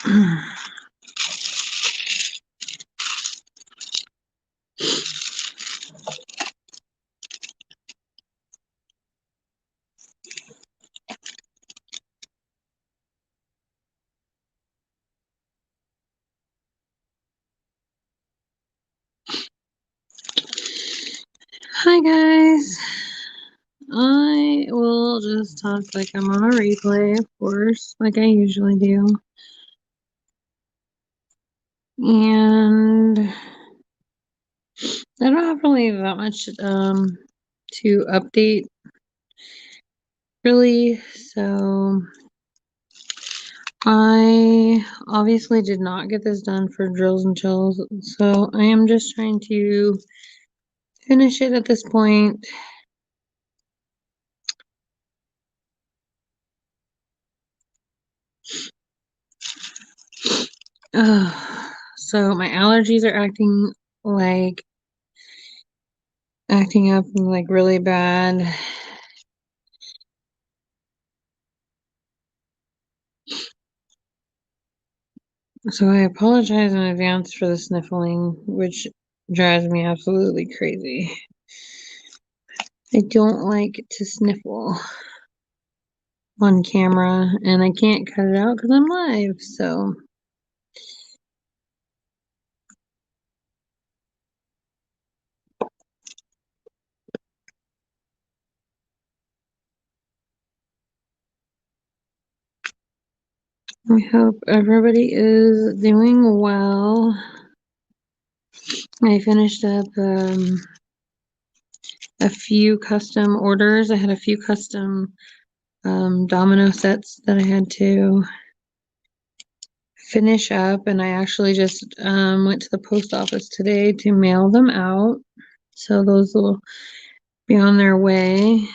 Hi guys. I will just talk like I'm on a replay, of course, like I usually do. And I don't have really that much to update really. So I obviously did not get this done for drills and chills. So I am just trying to finish it at this point. So my allergies are acting up like really bad. So I apologize in advance for the sniffling, which drives me absolutely crazy. I don't like to sniffle on camera, and I can't cut it out because I'm live, so. I hope everybody is doing well. I finished up a few custom orders. I had a few custom domino sets that I had to finish up, and I actually just went to the post office today to mail them out. So those will be on their way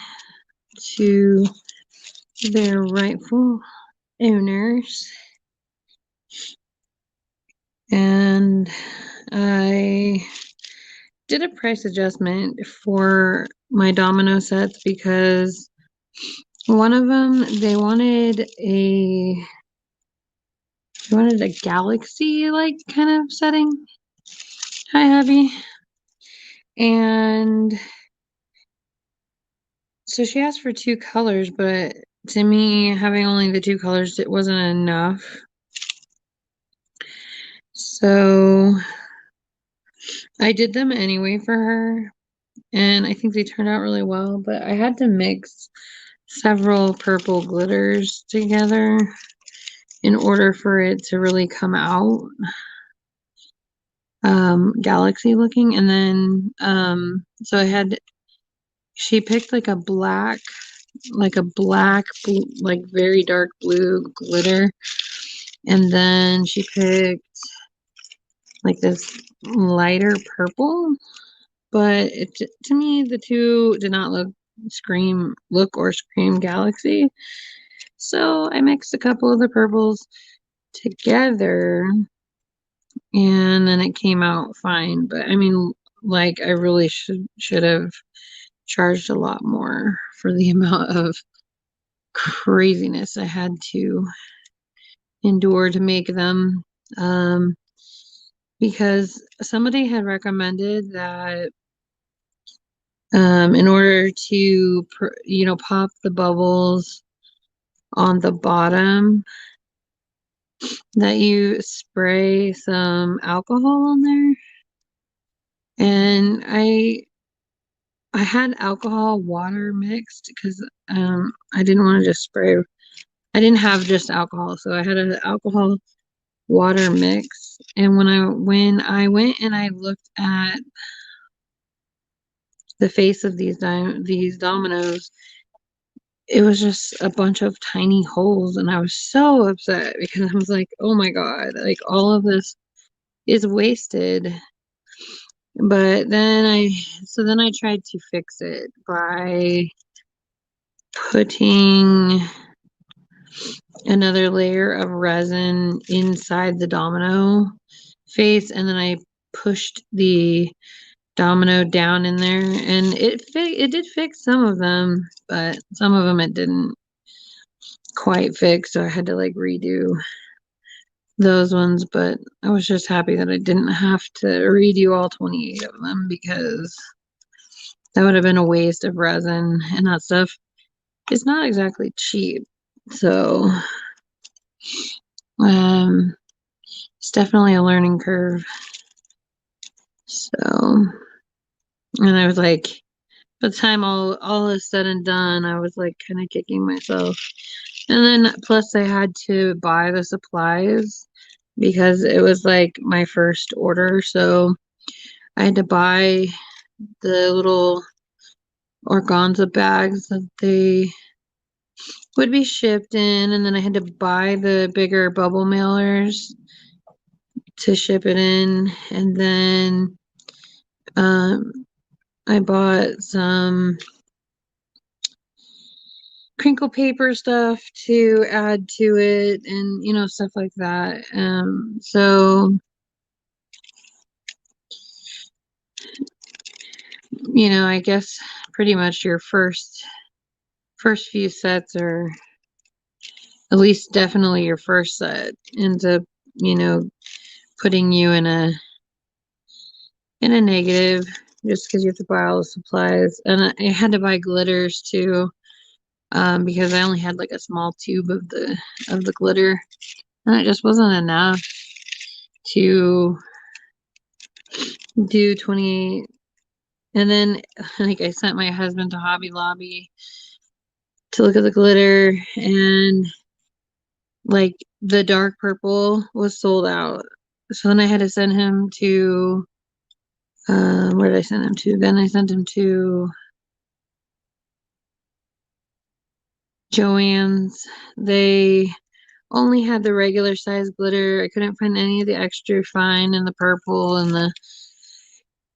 to their rightful owners. And I did a price adjustment for my domino sets because one of them they wanted a galaxy like kind of setting. Hi, hubby. And so she asked for two colors, but to me, having only the two colors, it wasn't enough. So I did them anyway for her, and I think they turned out really well, but I had to mix several purple glitters together in order for it to really come out galaxy looking. And then so she picked like a black like very dark blue glitter, and then she picked like this lighter purple, but to me the two did not look or scream galaxy. So I mixed a couple of the purples together, and then it came out fine. But I mean, like I really should have charged a lot more for the amount of craziness I had to endure to make them. Um, because somebody had recommended that in order to pop the bubbles on the bottom, that you spray some alcohol on there. And I had alcohol water mixed because I didn't want to just spray. I didn't have just alcohol, so I had an alcohol water mix. And when I went and I looked at the face of these dominoes, it was just a bunch of tiny holes, and I was so upset because I was like, oh my god, like all of this is wasted. But then I tried to fix it by putting another layer of resin inside the domino face, and then I pushed the domino down in there, and it did fix some of them, but some of them it didn't quite fix, so I had to like redo those ones, but I was just happy that I didn't have to redo all 28 of them because that would have been a waste of resin, and that stuff is not exactly cheap. So, um, it's definitely a learning curve. So, and I was like, by the time all is said and done, I was like kind of kicking myself. And then plus I had to buy the supplies because it was like my first order, so I had to buy the little organza bags that they would be shipped in, and then I had to buy the bigger bubble mailers to ship it in, and then um, I bought some crinkle paper stuff to add to it, and stuff like that. So I guess pretty much your first few sets are, at least definitely your first set ends up, you know, putting you in a negative just because you have to buy all the supplies. And I had to buy glitters too, because I only had like a small tube of the glitter, and it just wasn't enough to do 28. And then like I sent my husband to Hobby Lobby to look at the glitter, and like the dark purple was sold out. So then I had to send him to where did I send him to? Then I sent him to Joann's. They only had the regular size glitter. I couldn't find any of the extra fine and the purple and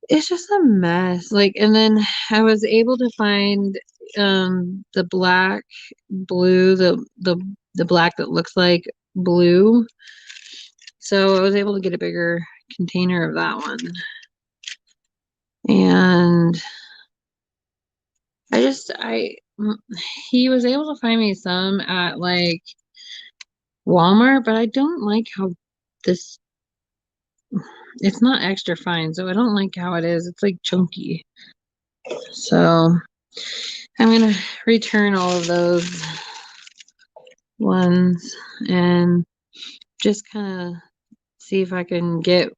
it's just a mess. Like, and then I was able to find the black blue, the black that looks like blue. So I was able to get a bigger container of that one. And he was able to find me some at like Walmart, but I don't like how this, it's not extra fine, so I don't like how it is. It's like chunky. So I'm gonna return all of those ones and just kind of see if I can get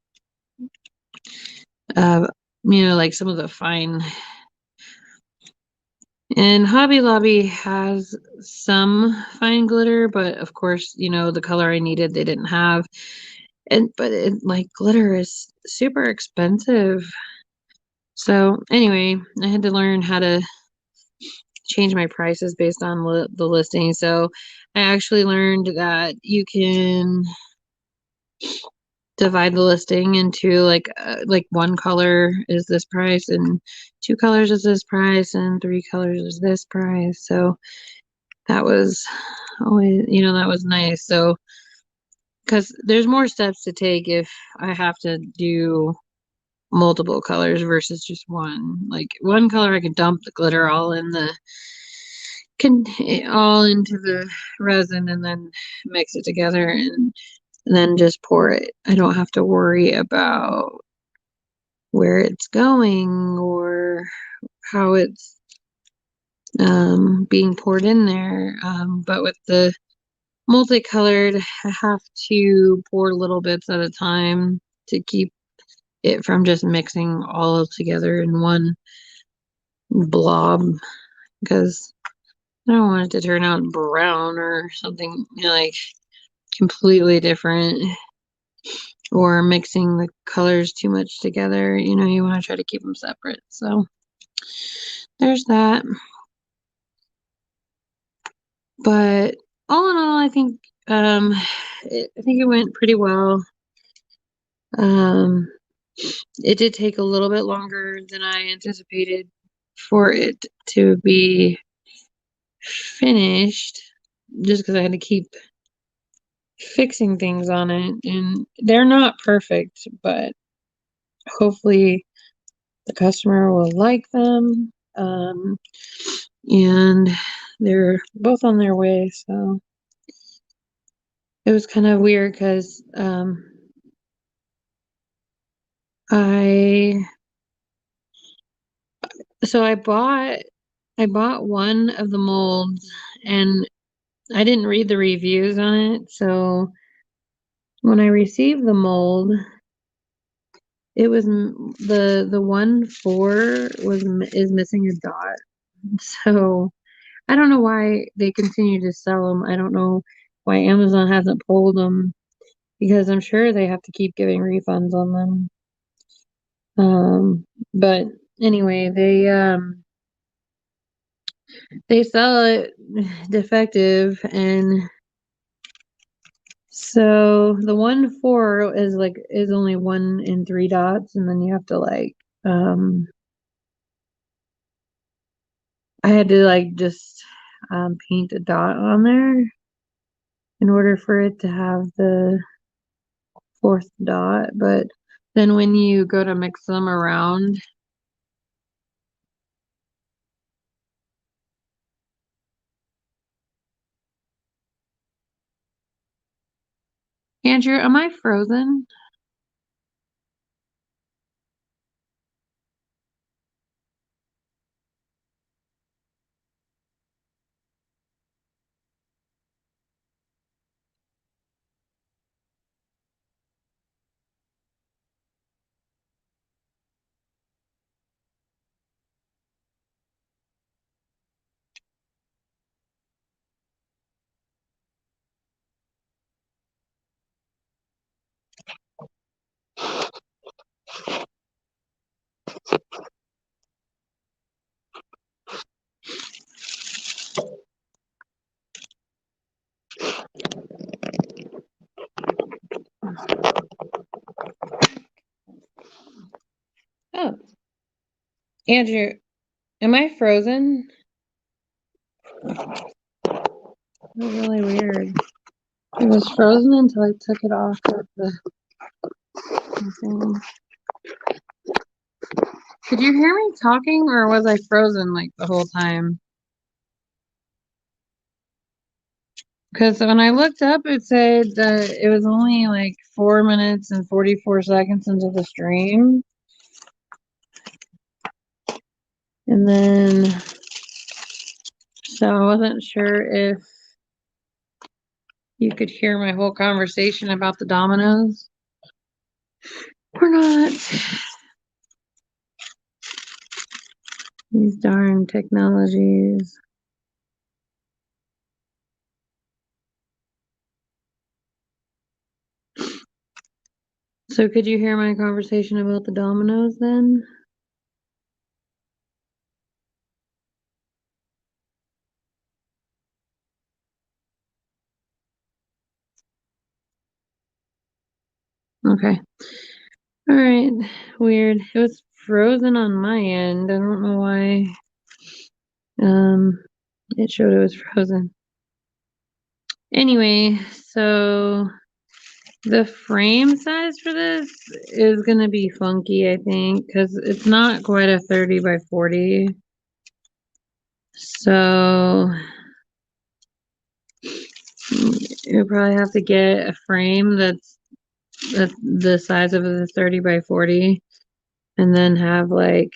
uh like some of the fine. And Hobby Lobby has some fine glitter, but of course, the color I needed they didn't have. But like glitter is super expensive. So anyway, I had to learn how to change my prices based on the listing. So I actually learned that you can divide the listing into like one color is this price, and two colors is this price, and three colors is this price. So that was always, that was nice. So because there's more steps to take if I have to do multiple colors versus just one. Like one color I could dump the glitter can all into the resin and then mix it together and then just pour it. I don't have to worry about where it's going or how it's being poured in there. But with the multicolored, I have to pour little bits at a time to keep it from just mixing all together in one blob, because I don't want it to turn out brown or something, like completely different, or mixing the colors too much together. You want to try to keep them separate. So there's that. But all in all, I think it went pretty well. Um, it did take a little bit longer than I anticipated for it to be finished, just because I had to keep fixing things on it, and they're not perfect, but hopefully the customer will like them. And they're both on their way, so it was kind of weird because I so I bought one of the molds and I didn't read the reviews on it. So when I received the mold, it was the one four is missing a dot. So I don't know why they continue to sell them. I don't know why Amazon hasn't pulled them because I'm sure they have to keep giving refunds on them. But anyway, they sell it defective, and so the one four is only one in three dots, and then you have to I had to just paint a dot on there in order for it to have the fourth dot. But then when you go to mix them around, Andrew, am I frozen? Oh, Andrew, am I frozen? That was really weird. It was frozen until I took it off of the thing. Could you hear me talking or was I frozen the whole time? Because when I looked up, it said that it was only 4 minutes and 44 seconds into the stream. And then, so I wasn't sure if you could hear my whole conversation about the dominoes or not. These darn technologies. So could you hear my conversation about the dominoes then? Okay. All right. Weird. It was frozen on my end. I don't know why. Um, it showed it was frozen. Anyway, so the frame size for this is gonna be funky, I think, because it's not quite a 30 by 40. So you probably have to get a frame that's the size of the 30 by 40 and then have a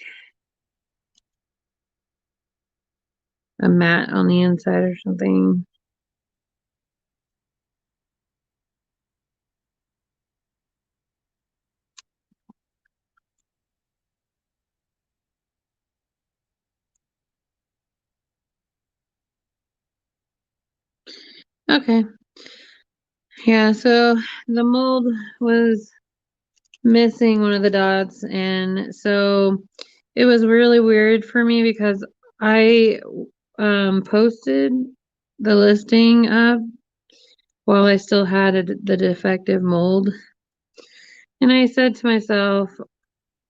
mat on the inside or something. Okay. Yeah, so the mold was missing one of the dots, and so it was really weird for me because I posted the listing up while I still had the defective mold, and I said to myself,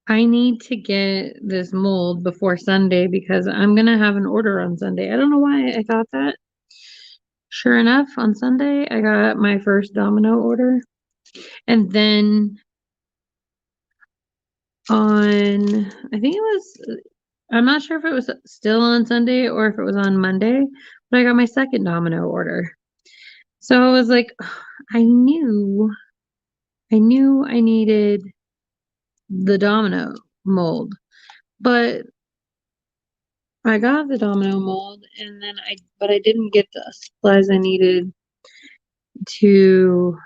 I need to get this mold before Sunday because I'm gonna have an order on Sunday. I don't know why I thought that. Sure enough, on Sunday I got my first domino order, and then on I think it was I'm not sure if it was still on Sunday or if it was on Monday, but I got my second domino order. So I was like, I knew I needed the domino mold, but I got the domino mold and then I didn't get the supplies I needed to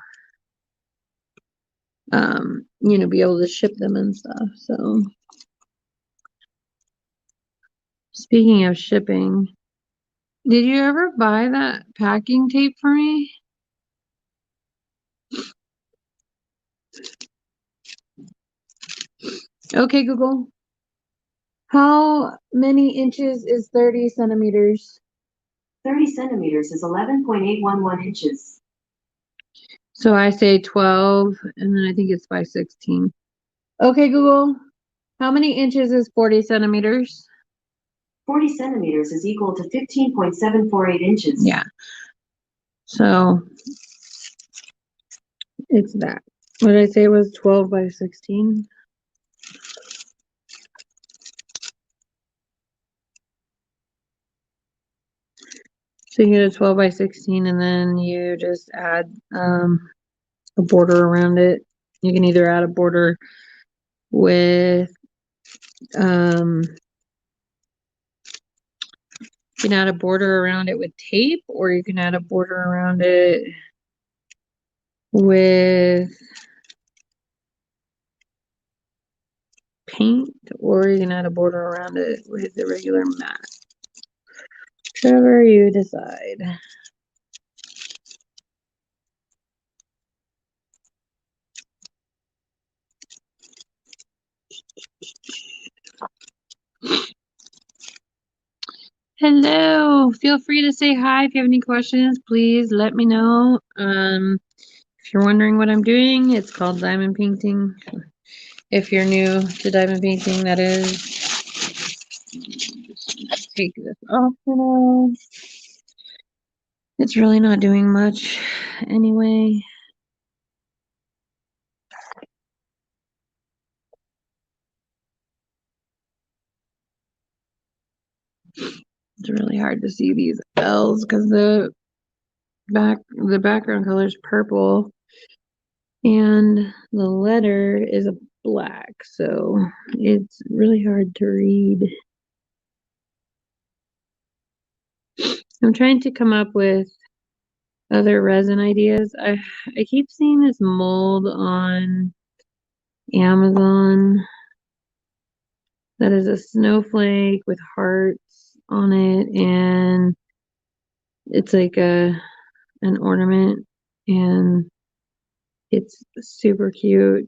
be able to ship them and stuff. So speaking of shipping, did you ever buy that packing tape for me? Okay, Google. How many inches is 30 centimeters? 30 centimeters is 11.811 inches. So I say 12, and then I think it's by 16. Okay, Google. How many inches is 40 centimeters? 40 centimeters is equal to 15.748 inches. Yeah. So it's that. What did I say it was 12 by 16? So you get a 12 by 16 and then you just add a border around it. You can either add a border with um you can add a border around it with tape, or you can add a border around it with paint, or you can add a border around it with the regular mat. Whichever you decide. Hello. Feel free to say hi if you have any questions. Please let me know. If you're wondering what I'm doing, it's called diamond painting. If you're new to diamond painting, that is. Take this off for now. It's really not doing much anyway. It's really hard to see these L's because the background color is purple and the letter is a black, so it's really hard to read. I'm trying to come up with other resin ideas. I keep seeing this mold on Amazon that is a snowflake with hearts on it, and it's like an ornament, and it's super cute.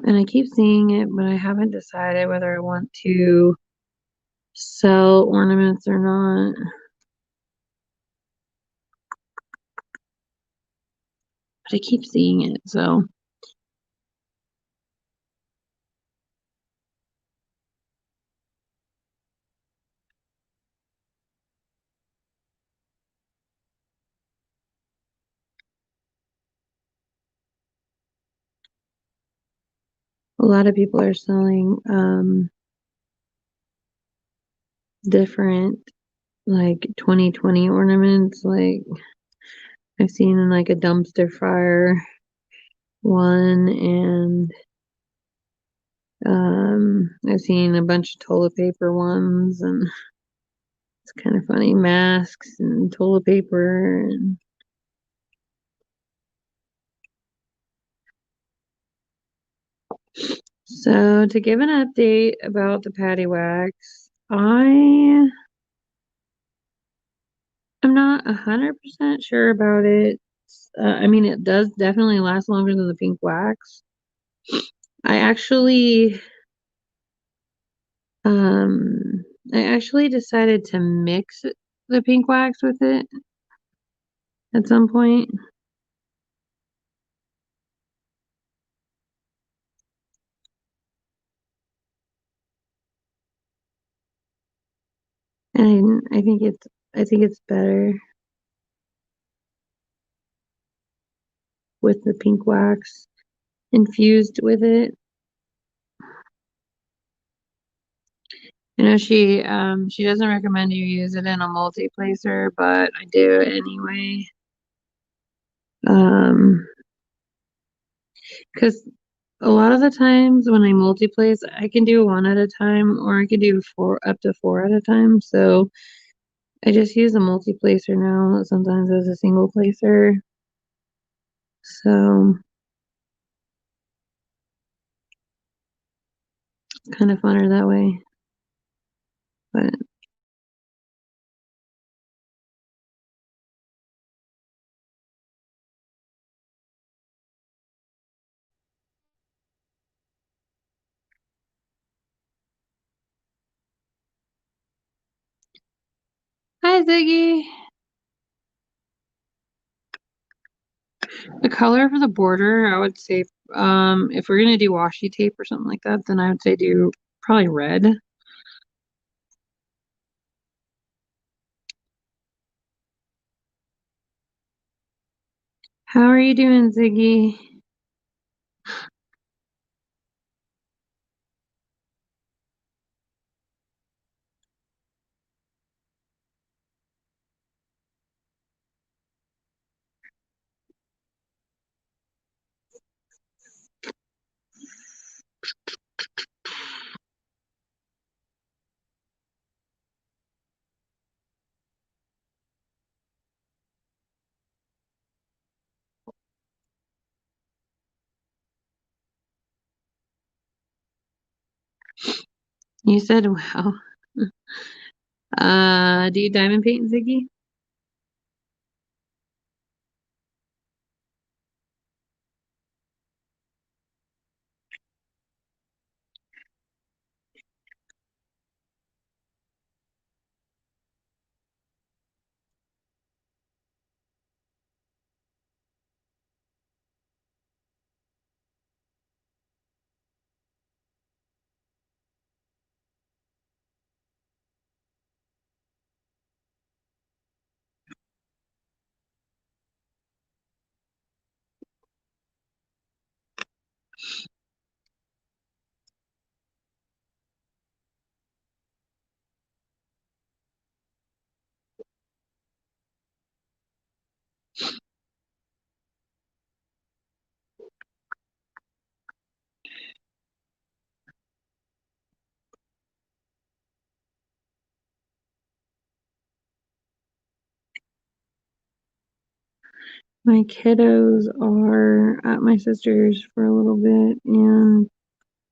And I keep seeing it, but I haven't decided whether I want to sell ornaments or not. But I keep seeing it, so a lot of people are selling different like 2020 ornaments. Like I've seen like a dumpster fire one, and I've seen a bunch of toilet paper ones, and it's kind of funny, masks and toilet paper. And so to give an update about the patty wax, I am not 100% sure about it. I mean, it does definitely last longer than the pink wax. I actually, um, I actually decided to mix the pink wax with it at some point. And I think it's better with the pink wax infused with it. You know, she doesn't recommend you use it in a multi-placer, but I do anyway. Because a lot of the times when I multi-place, I can do one at a time or I can do four up to four at a time. So I just use a multi-placer now, sometimes as a single placer. So it's kind of funner that way. But hi Ziggy. The color for the border, I would say, if we're gonna do washi tape or something like that, then I would say do probably red. How are you doing, Ziggy? You said wow. Do you diamond paint, Ziggy? My kiddos are at my sister's for a little bit, and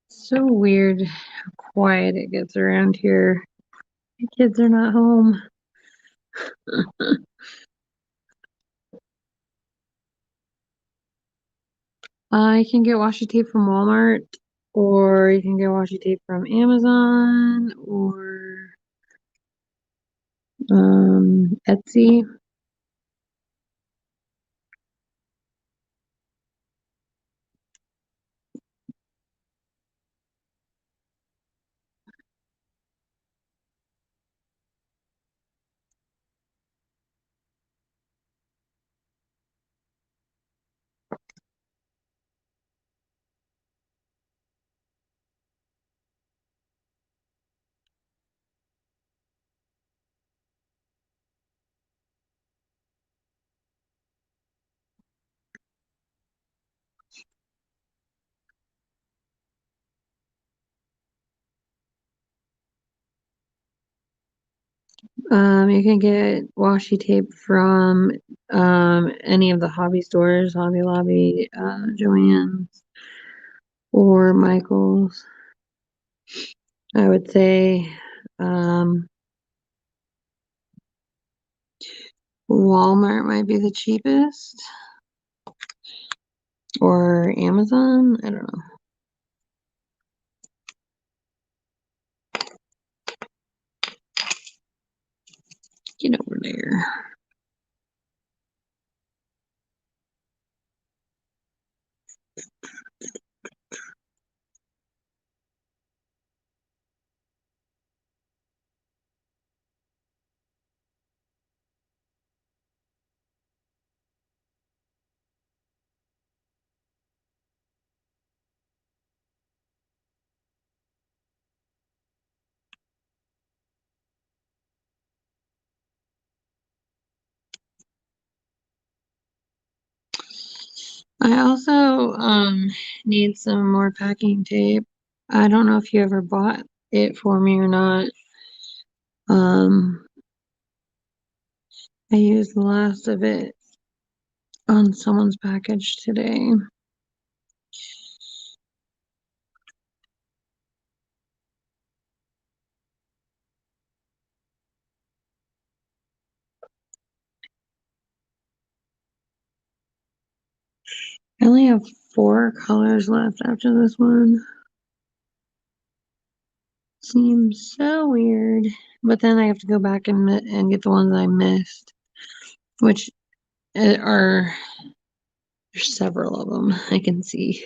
it's so weird how quiet it gets around here. My kids are not home. You can get washi tape from Walmart, or you can get washi tape from Amazon, or Etsy. You can get washi tape from any of the hobby stores, Hobby Lobby, Joann's, or Michael's. I would say um, Walmart might be the cheapest, or Amazon. I don't know. Get over there. I also need some more packing tape. I don't know if you ever bought it for me or not. Um, I used the last of it on someone's package today. I only have 4 colors left after this one. Seems so weird. But then I have to go back and get the ones I missed, which are there's several of them I can see.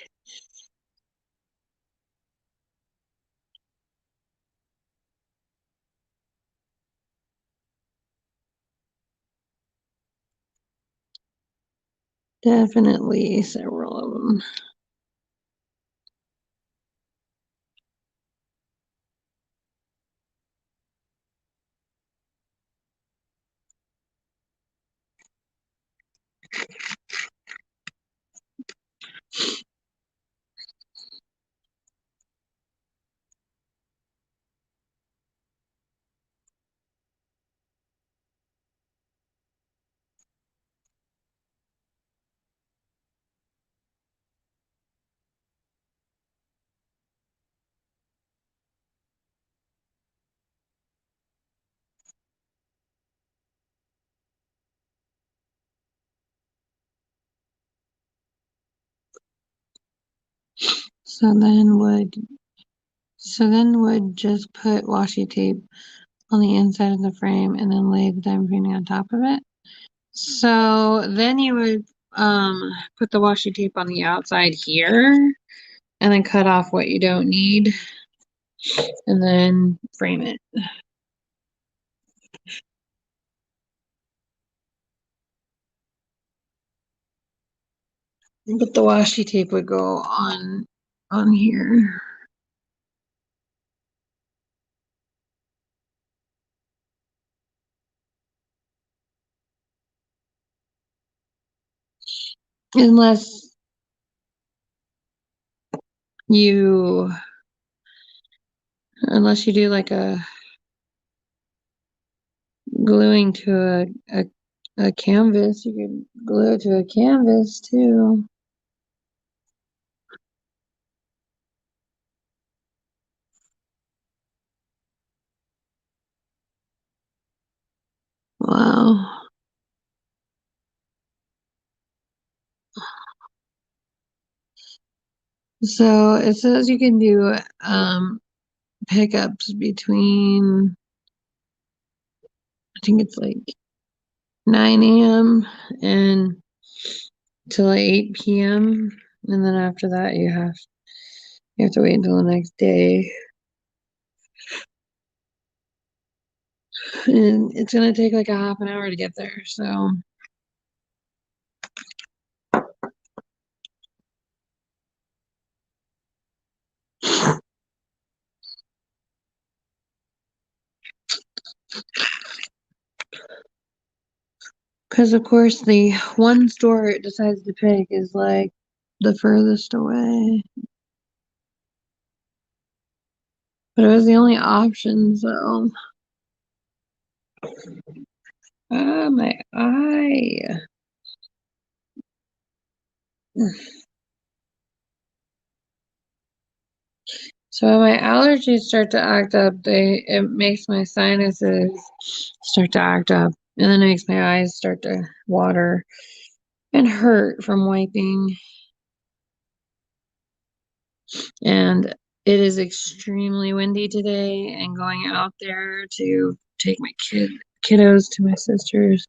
Definitely several of them. So then would just put washi tape on the inside of the frame and then lay the diamond painting on top of it. So then you would put the washi tape on the outside here and then cut off what you don't need and then frame it. But the washi tape would go on here. Unless you do like a gluing to a canvas, you could glue it to a canvas too. Wow. So it says you can do pickups between I think it's like 9 a.m. and till 8 p.m. And then after that you have to wait until the next day. And it's gonna take like a half an hour to get there, so because of course the one store it decides to pick is like the furthest away. But it was the only option, so my eye. So when my allergies start to act up, it makes my sinuses start to act up, and then it makes my eyes start to water and hurt from wiping. And it is extremely windy today, and going out there to take my kiddos to my sister's,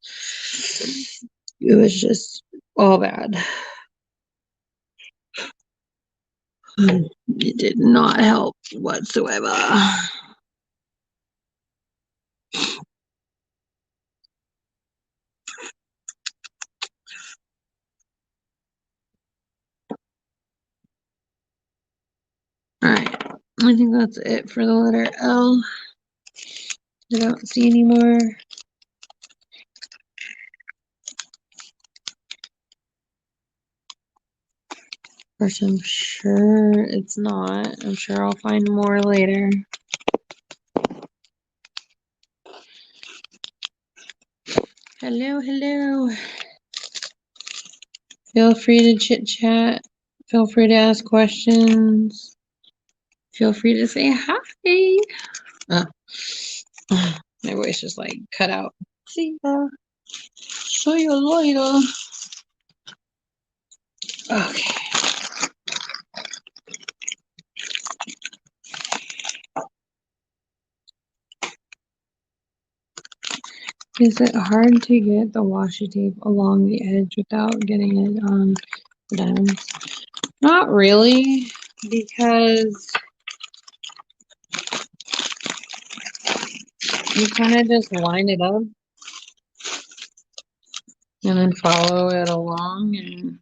it was just all bad. It did not help whatsoever. All right, I think that's it for the letter L. I don't see any more. course, I'm sure it's not. I'm sure I'll find more later. Hello, hello. Feel free to chit chat. Feel free to ask questions. Feel free to say hi. Uh, my voice just like cut out. See ya. See you later. Okay. Is it hard to get the washi tape along the edge without getting it on the diamonds? Not really, because you kind of just line it up and then follow it along, and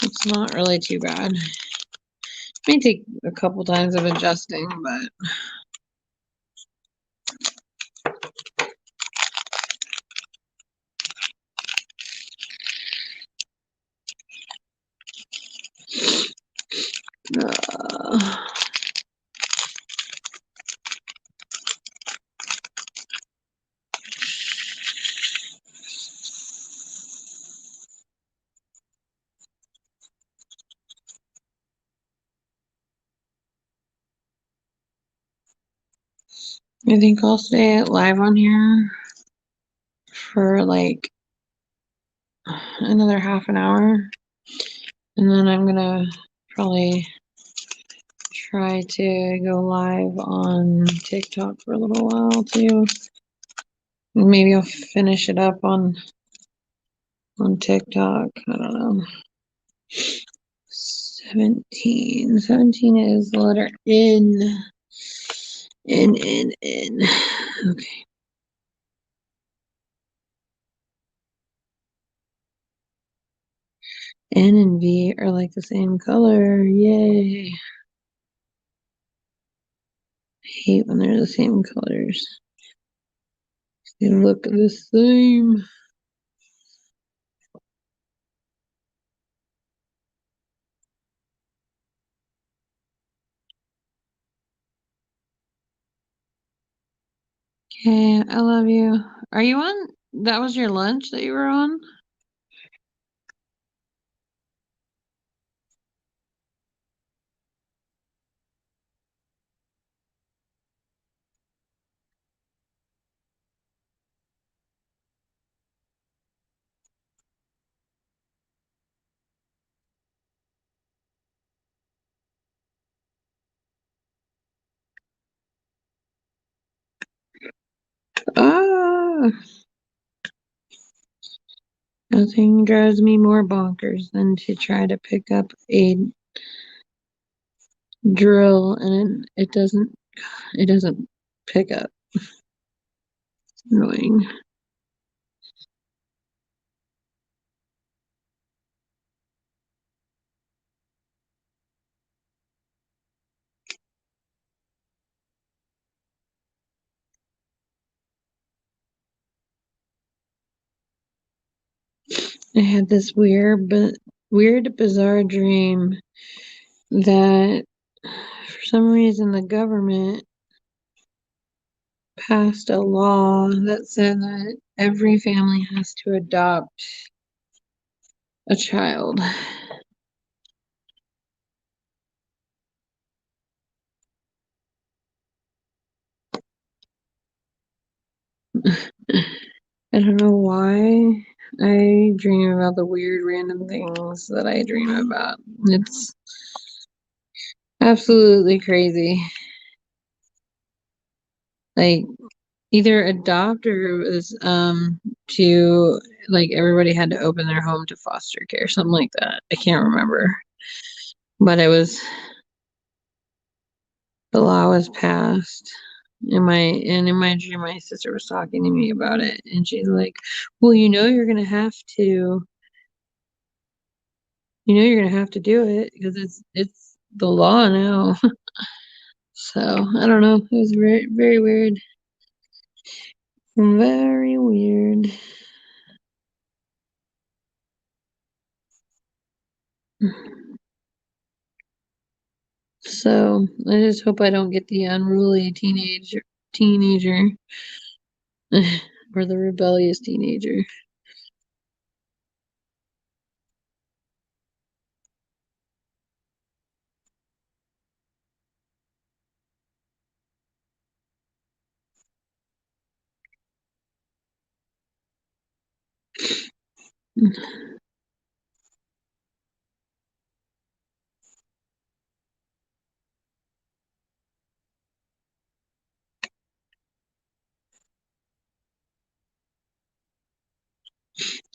it's not really too bad. It may take a couple times of adjusting, but uh, I think I'll stay live on here for like another half an hour, and then I'm gonna probably try to go live on TikTok for a little while too. Maybe I'll finish it up on TikTok. I don't know. 17. 17 is the letter N. N. Okay. N and V are like the same color. Yay. I hate when they're the same colors. They look the same. Okay, I love you. Are you on? That was your lunch that you were on? Ah, nothing drives me more bonkers than to try to pick up a drill and it doesn't pick up. It's annoying. I had this weird bizarre dream that for some reason the government passed a law that said that every family has to adopt a child. I don't know why I dream about the weird random things that I dream about. It's absolutely crazy. Like either adopt or it was to like everybody had to open their home to foster care, something like that. I can't remember. But it was the law was passed. In my dream my sister was talking to me about it and she's like, well, you're gonna have to do it because it's the law now. So I don't know. It was very, very weird. Very weird. So I just hope I don't get the unruly teenager or the rebellious teenager.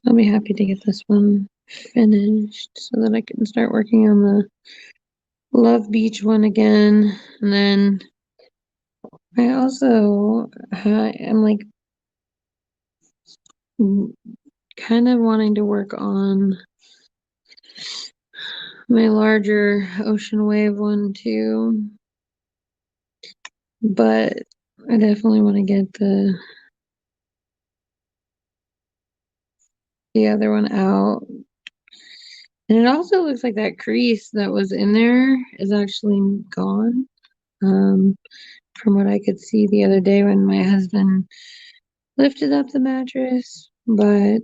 I'll be happy to get this one finished so that I can start working on the Love Beach one again. And then I also am like kind of wanting to work on my larger ocean wave one too. But I definitely want to get the other one out. And it also looks like that crease that was in there is actually gone. From what I could see the other day when my husband lifted up the mattress, but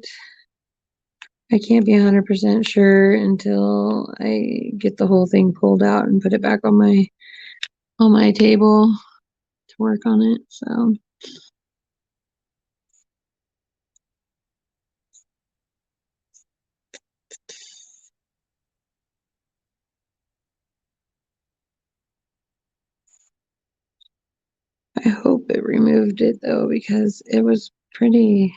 I can't be 100% sure until I get the whole thing pulled out and put it back on my table to work on it. So I hope it removed it though, because it was pretty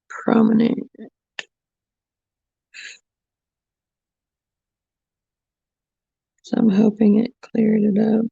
prominent. So I'm hoping it cleared it up.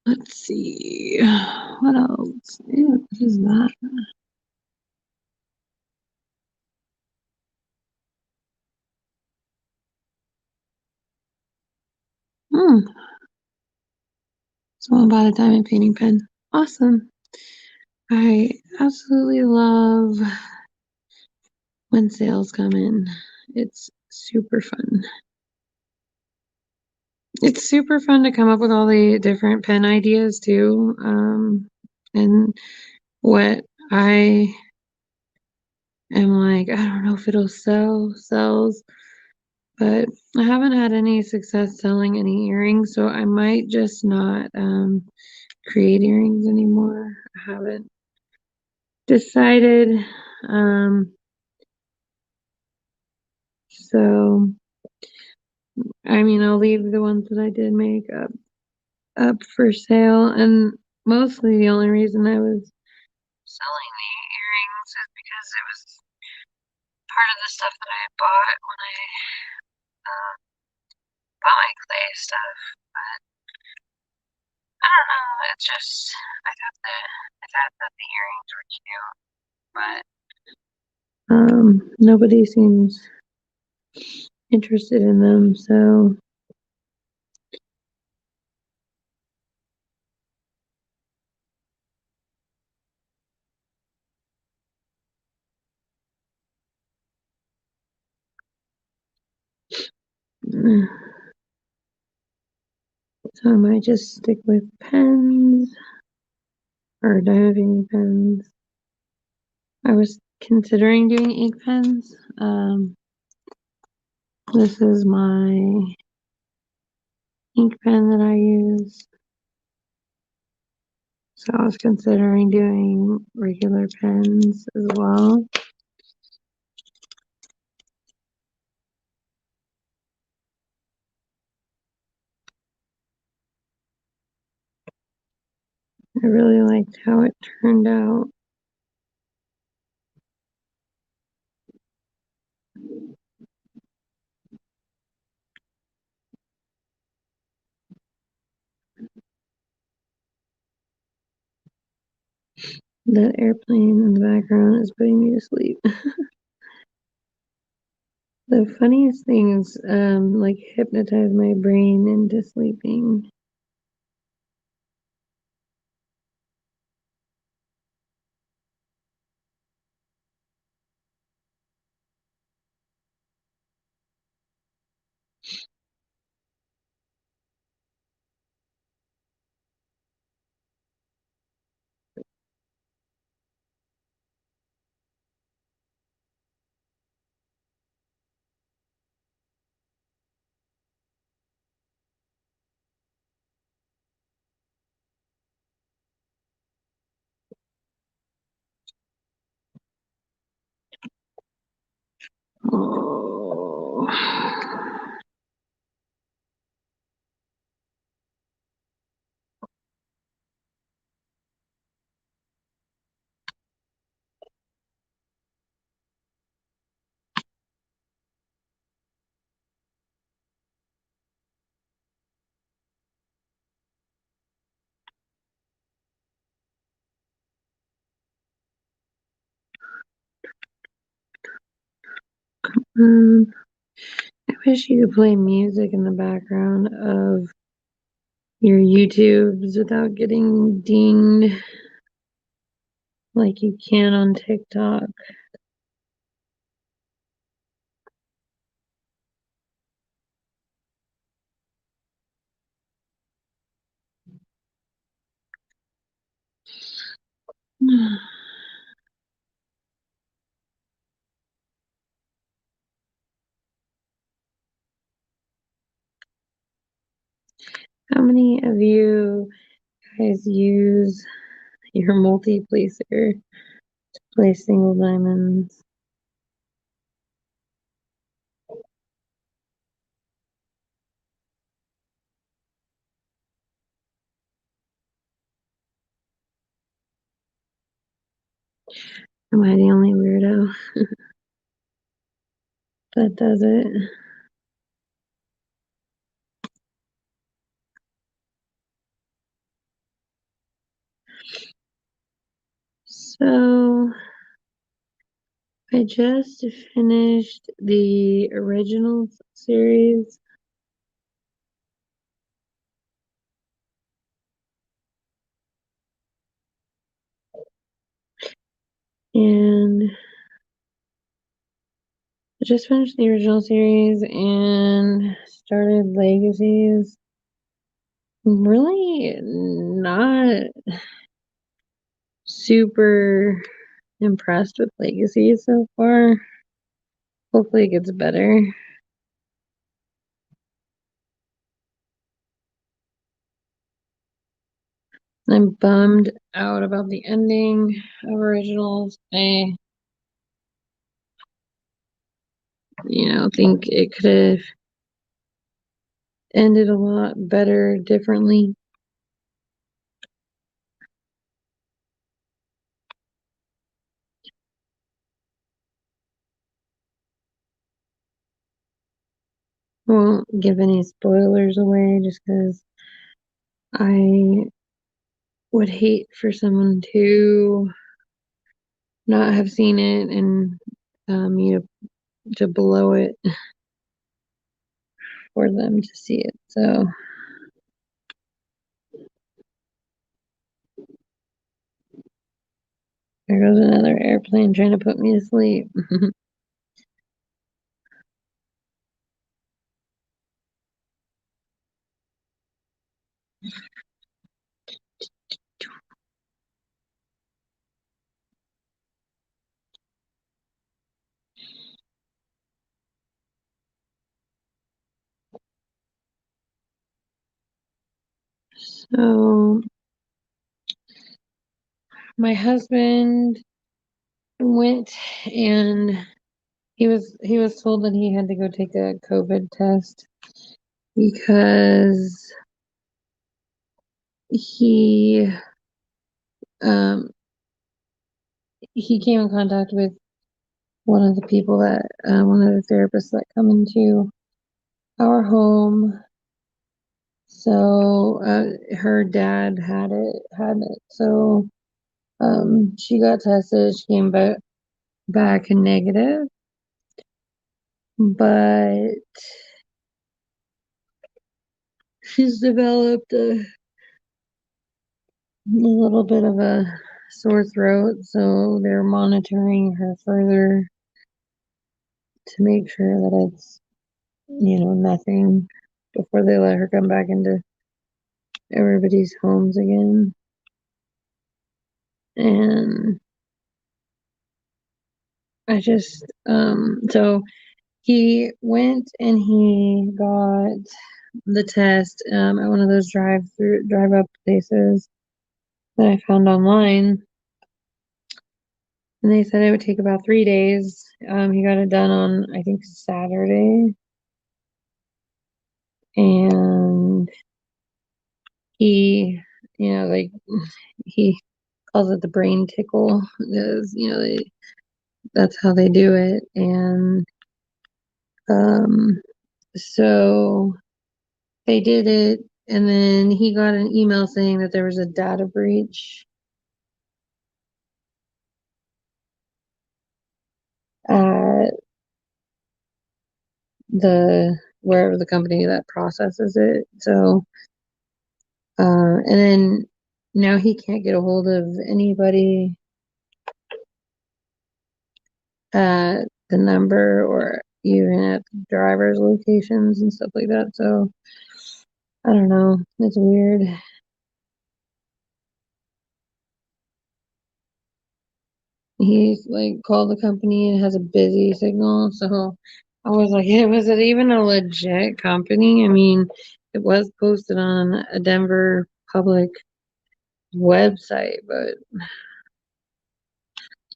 Let's see. What else? Ew, what is that? Hmm. Someone bought a diamond painting pen. Awesome. I absolutely love when sales come in. It's super fun. It's super fun to come up with all the different pen ideas too. And what I am like, I don't know if it'll sells, but I haven't had any success selling any earrings, so I might just not create earrings anymore. I haven't decided. Um, so I mean, I'll leave the ones that I did make up for sale, and mostly the only reason I was selling the earrings is because it was part of the stuff that I bought when I um, bought my clay stuff. But I don't know. It's just I thought that the earrings were cute, but nobody seems interested in them. So I might just stick with pens or diving pens. I was considering doing ink pens. This is my ink pen that I use. So I was considering doing regular pens as well. I really liked how it turned out. That airplane in the background is putting me to sleep. The funniest things like hypnotize my brain into sleeping. Oh. Um, I wish you could play music in the background of your YouTubes without getting dinged like you can on TikTok. How many of you guys use your multi-placer to play single diamonds? Am I the only weirdo that does it? So I just finished the original series, and I just finished the original series and started Legacies. I'm really not super impressed with Legacies so far. Hopefully it gets better. I'm bummed out about the ending of Originals. I, think it could have ended a lot better differently. Won't give any spoilers away just because I would hate for someone to not have seen it and to blow it for them to see it. So there goes another airplane trying to put me to sleep. So my husband went and he was told that he had to go take a COVID test because he um he came in contact with one of the people that one of the therapists that come into our home. So her dad had it. So She got tested, she came back negative, but she's developed a little bit of a sore throat, so they're monitoring her further to make sure that it's, nothing before they let her come back into everybody's homes again. And so he went and he got the test at one of those drive up places that I found online. And they said it would take about 3 days. He got it done on, I think, Saturday. And he, like, he calls it the brain tickle because, that's how they do it. And so they did it. And then he got an email saying that there was a data breach at wherever the company that processes it. So, and then now he can't get a hold of anybody at the number or even at the driver's locations and stuff like that. So, I don't know. It's weird. He's like called the company and has a busy signal. So I was like, yeah, was it even a legit company? I mean, it was posted on a Denver public website, but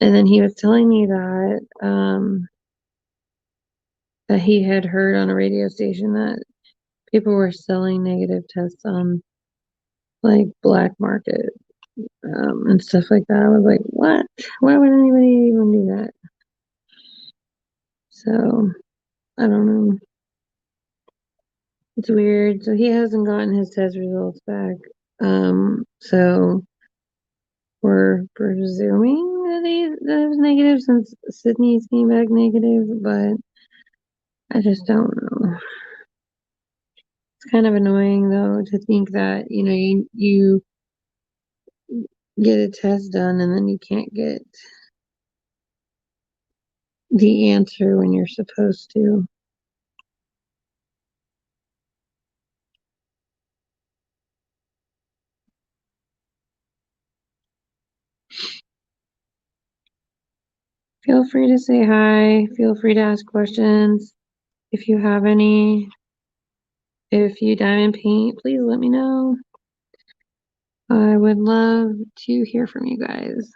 and then he was telling me that he had heard on a radio station that people were selling negative tests on like black market and stuff like that. I was like, what? Why would anybody even do that? So I don't know. It's weird. So he hasn't gotten his test results back. So we're presuming that it was negative since Sydney's came back negative, but I just don't know. It's kind of annoying though to think that, you get a test done and then you can't get the answer when you're supposed to. Feel free to say hi. Feel free to ask questions if you have any. If you diamond paint, please let me know. I would love to hear from you guys.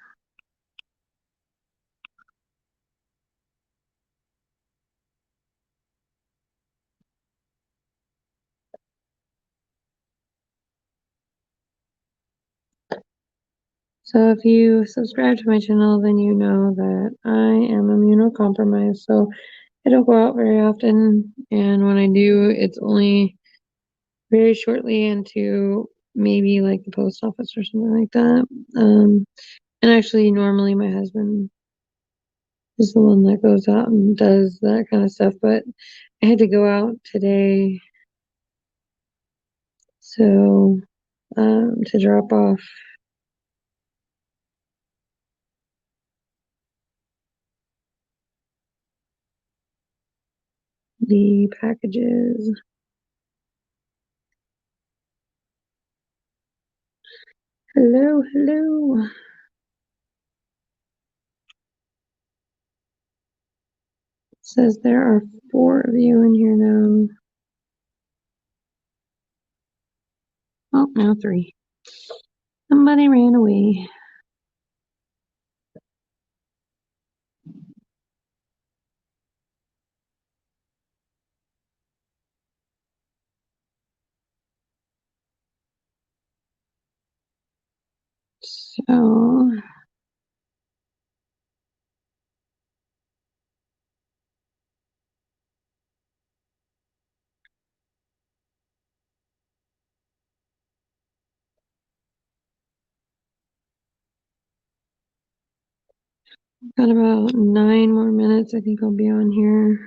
So if you subscribe to my channel, then you know that I am immunocompromised. So I don't go out very often. And when I do, it's only very shortly into maybe like the post office or something like that. And actually, normally my husband is the one that goes out and does that kind of stuff. But I had to go out today. So to drop off the packages. Hello, hello. It says there are 4 of you in here now. Oh, now 3. Somebody ran away. So Got about 9 more minutes. I think I'll be on here.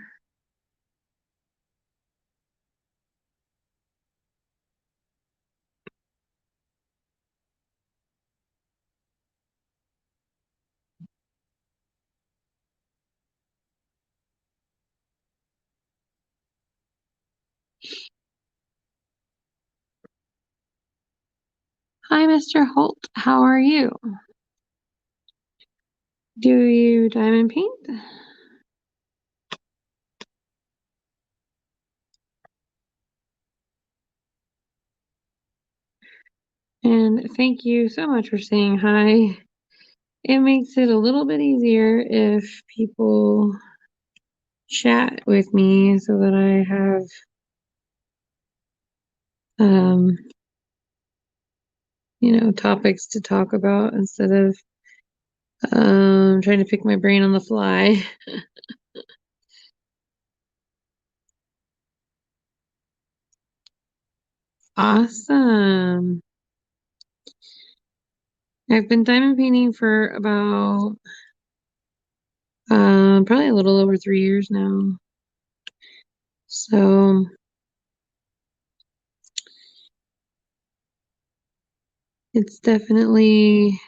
Hi, Mr. Holt. How are you? Do you diamond paint? And thank you so much for saying hi. It makes it a little bit easier if people chat with me so that I have um topics to talk about instead of trying to pick my brain on the fly. Awesome. I've been diamond painting for about probably a little over 3 years now. So it's definitely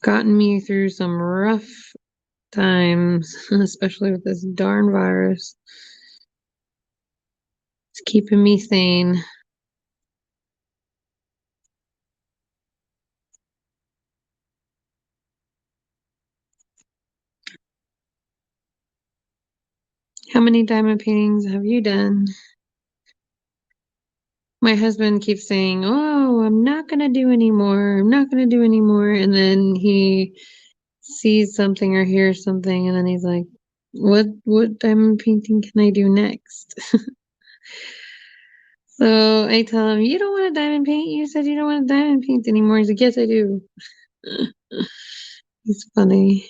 gotten me through some rough times, especially with this darn virus. It's keeping me sane. How many diamond paintings have you done? My husband keeps saying, "Oh, I'm not gonna do anymore. I'm not gonna do anymore." And then he sees something or hears something, and then he's like, "What diamond painting can I do next?" So I tell him, "You don't want to diamond paint? You said you don't want to diamond paint anymore." He's like, "Yes, I do." He's funny.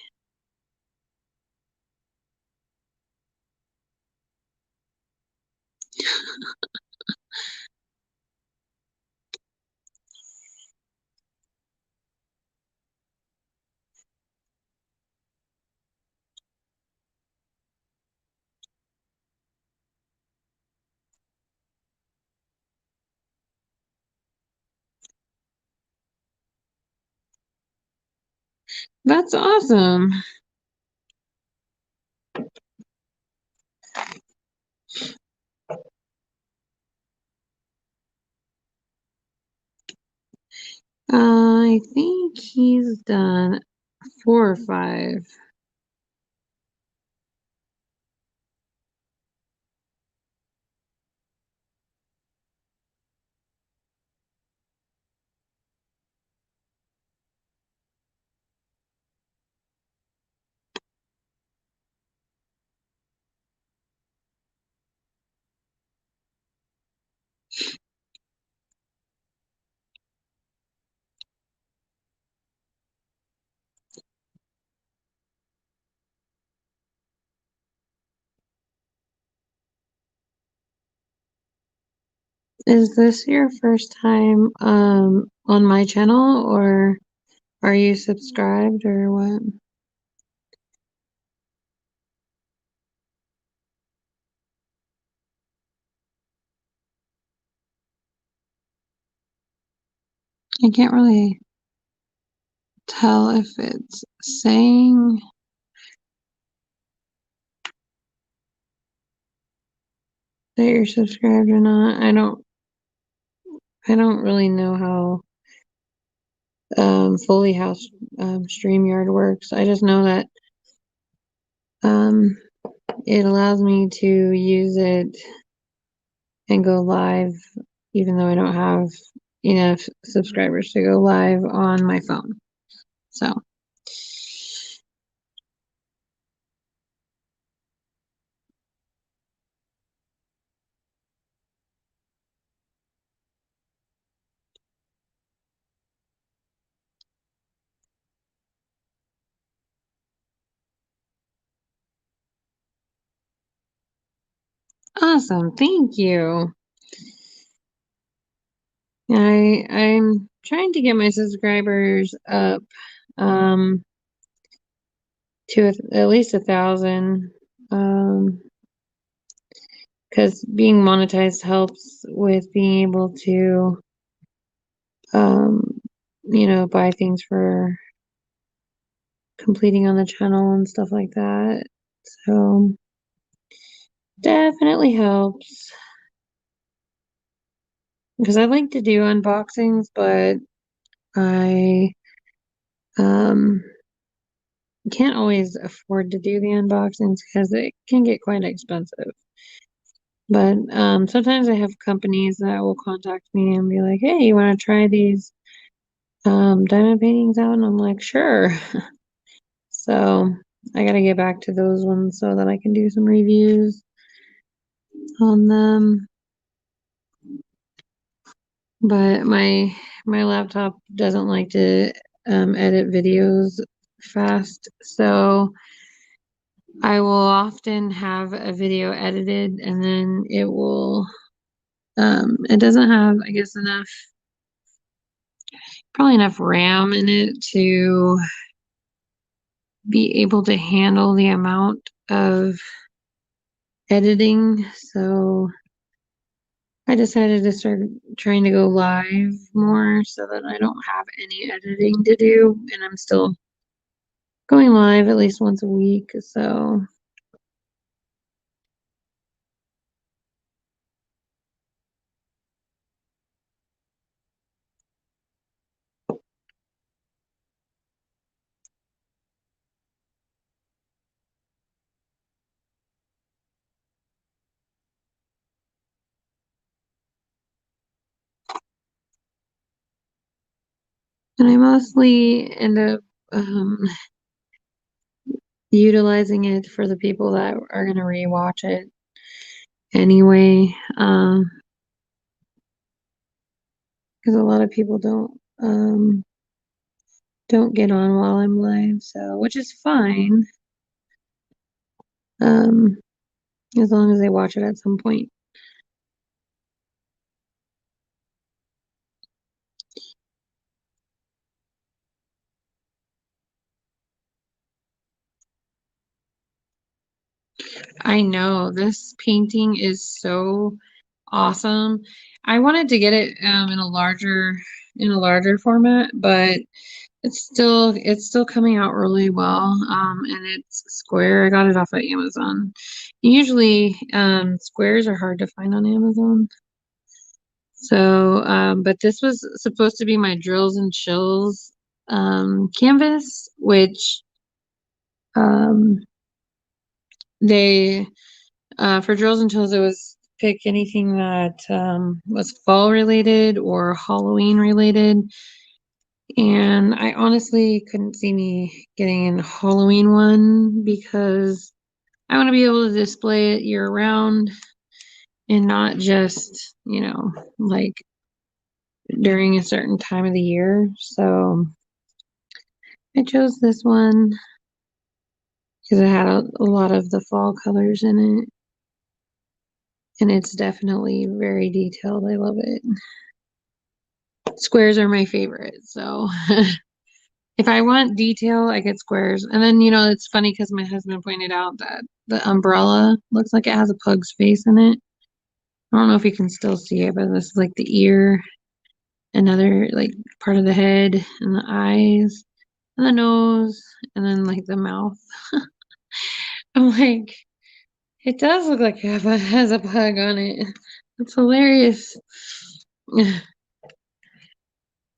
That's awesome. I think he's done 4 or 5. Is this your first time on my channel, or are you subscribed, or what? I can't really tell if it's saying that you're subscribed or not. I don't really know how Foley House StreamYard works. I just know that um it allows me to use it and go live even though I don't have enough subscribers to go live on my phone. So awesome. Thank you. I'm trying to get my subscribers up. to at least 1,000. Because being monetized helps with being able to, um, buy things for completing on the channel and stuff like that. So definitely helps. Because I like to do unboxings, but I um can't always afford to do the unboxings because it can get quite expensive. But sometimes I have companies that will contact me and be like, "Hey, you want to try these diamond paintings out?" And I'm like, "Sure." So I gotta get back to those ones so that I can do some reviews on them. But my laptop doesn't like to edit videos fast, so I will often have a video edited and then it doesn't have, I guess, probably enough RAM in it to be able to handle the amount of editing. So I decided to start trying to go live more so that I don't have any editing to do. And I'm still going live at least once a week. So and I mostly end up utilizing it for the people that are going to rewatch it anyway. Because a lot of people don't get on while I'm live, so which is fine. Um, as long as they watch it at some point. I know this painting is so awesome. I wanted to get it in a larger format, but it's still coming out really well. And it's square. I got it off of Amazon. Usually, squares are hard to find on Amazon. So, but this was supposed to be my drills and chills canvas, which um they for drills and chills it was pick anything that was fall related or Halloween related. And I honestly couldn't see me getting an Halloween one because I want to be able to display it year round and not just, like during a certain time of the year. So I chose this one because it had a lot of the fall colors in it. And it's definitely very detailed. I love it. Squares are my favorite. So if I want detail, I get squares. And then, it's funny because my husband pointed out that the umbrella looks like it has a pug's face in it. I don't know if you can still see it, but this is like the ear, another like part of the head, and the eyes, and the nose, and then like the mouth. I'm like, it does look like it has a pug on it. It's hilarious.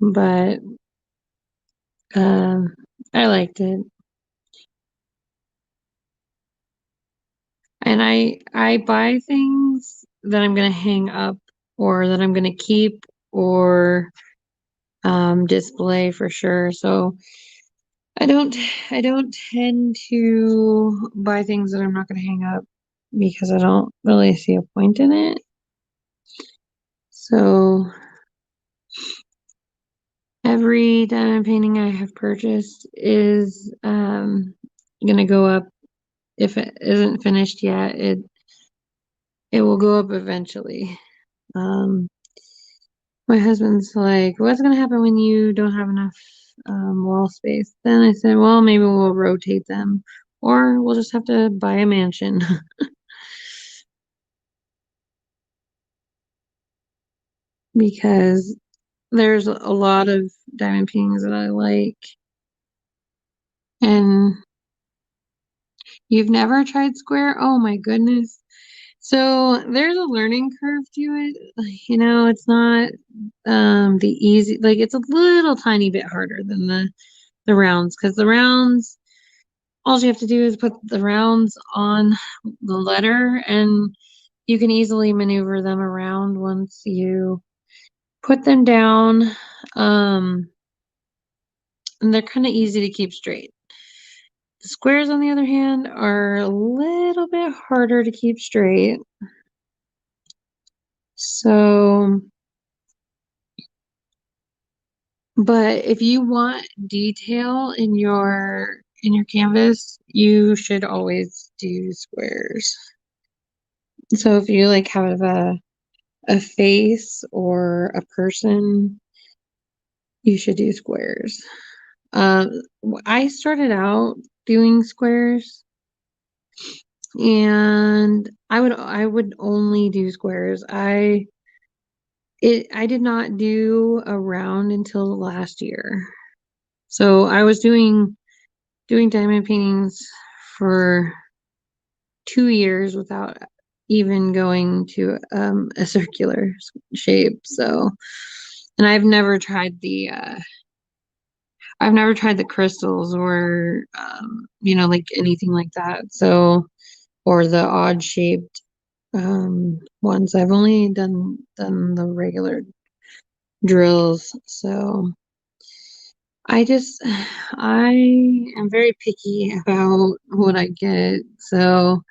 But um, I liked it. And I buy things that I'm gonna hang up or that I'm gonna keep or display for sure. So I don't I don't tend to buy things that I'm not gonna hang up because I don't really see a point in it. So every diamond painting I have purchased is gonna go up if it isn't finished yet. It will go up eventually. Um My husband's like, what's gonna happen when you don't have enough? wall space. Then I said, well, maybe we'll rotate them, or we'll just have to buy a mansion. Because there's a lot of diamond paintings that I like. And you've never tried square? Oh my goodness. So there's a learning curve to it. It's not the easy, like it's a little tiny bit harder than the rounds, because the rounds, all you have to do is put the rounds on the letter and you can easily maneuver them around once you put them down. Um, and they're kind of easy to keep straight. The squares, on the other hand, are a little bit harder to keep straight. So, but if you want detail in your canvas, you should always do squares. So if you like have a face or a person, you should do squares. Um, I started out doing squares, and I would only do squares. I did not do a round until last year. So I was doing diamond paintings for 2 years without even going to a circular shape. So, and I've never tried the crystals or like anything like that. So, or the odd shaped ones. I've only done the regular drills. So I am very picky about what I get. So,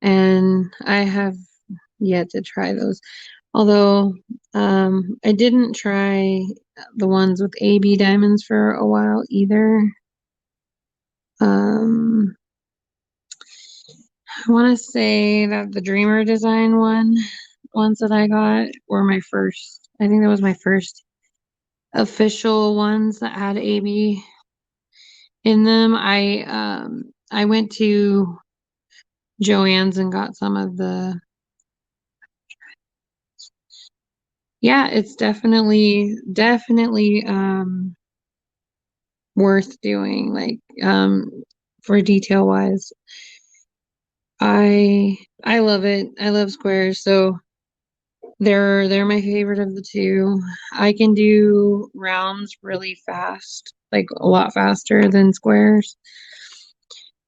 and I have yet to try those. Although, I didn't try the ones with AB diamonds for a while either. Um, I want to say that the Dreamer design ones that I got were my first. I think that was my first official ones that had AB in them. I went to Joann's and got some of the. Yeah, it's definitely worth doing, like for detail wise. I love it. I love squares, so they're my favorite of the two. I can do rounds really fast, like a lot faster than squares,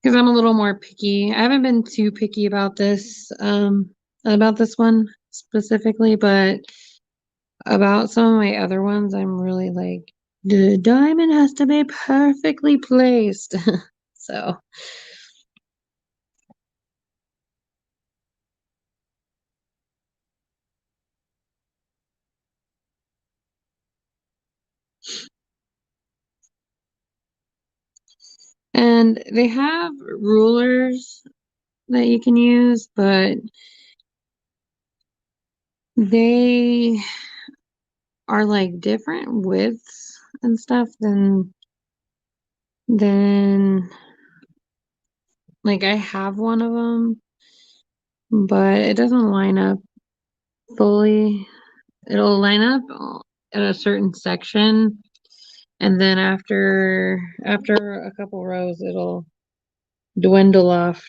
because I'm a little more picky. I haven't been too picky about this one specifically, but about some of my other ones, I'm really like, the diamond has to be perfectly placed. So, and they have rulers that you can use, but they are like different widths and stuff than like I have one of them, but it doesn't line up fully. It'll line up at a certain section, and then after a couple rows, it'll dwindle off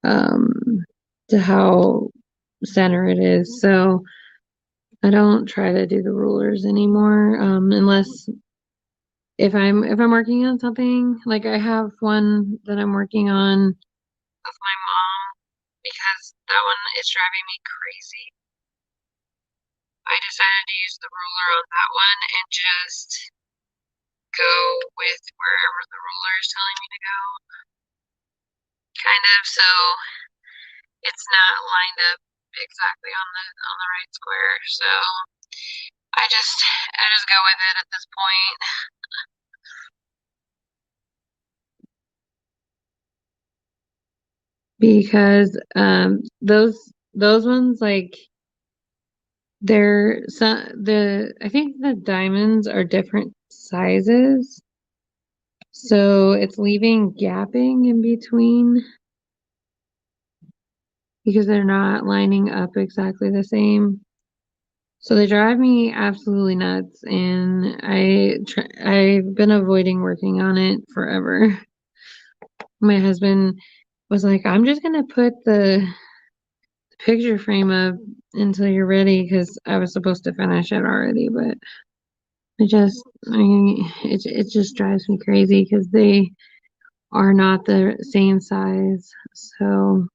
um to how center it is. So I don't try to do the rulers anymore, unless if I'm working on something. Like I have one that I'm working on with my mom, because that one is driving me crazy. I decided to use the ruler on that one and just go with wherever the ruler is telling me to go, kind of. So it's not lined up exactly on the right square. So I just go with it at this point. Because those ones, like I think the diamonds are different sizes, so it's leaving gapping in between because they're not lining up exactly the same. So they drive me absolutely nuts, and I've been avoiding working on it forever. My husband was like, "I'm just gonna put the picture frame up until you're ready," because I was supposed to finish it already, but it just drives me crazy because they are not the same size, so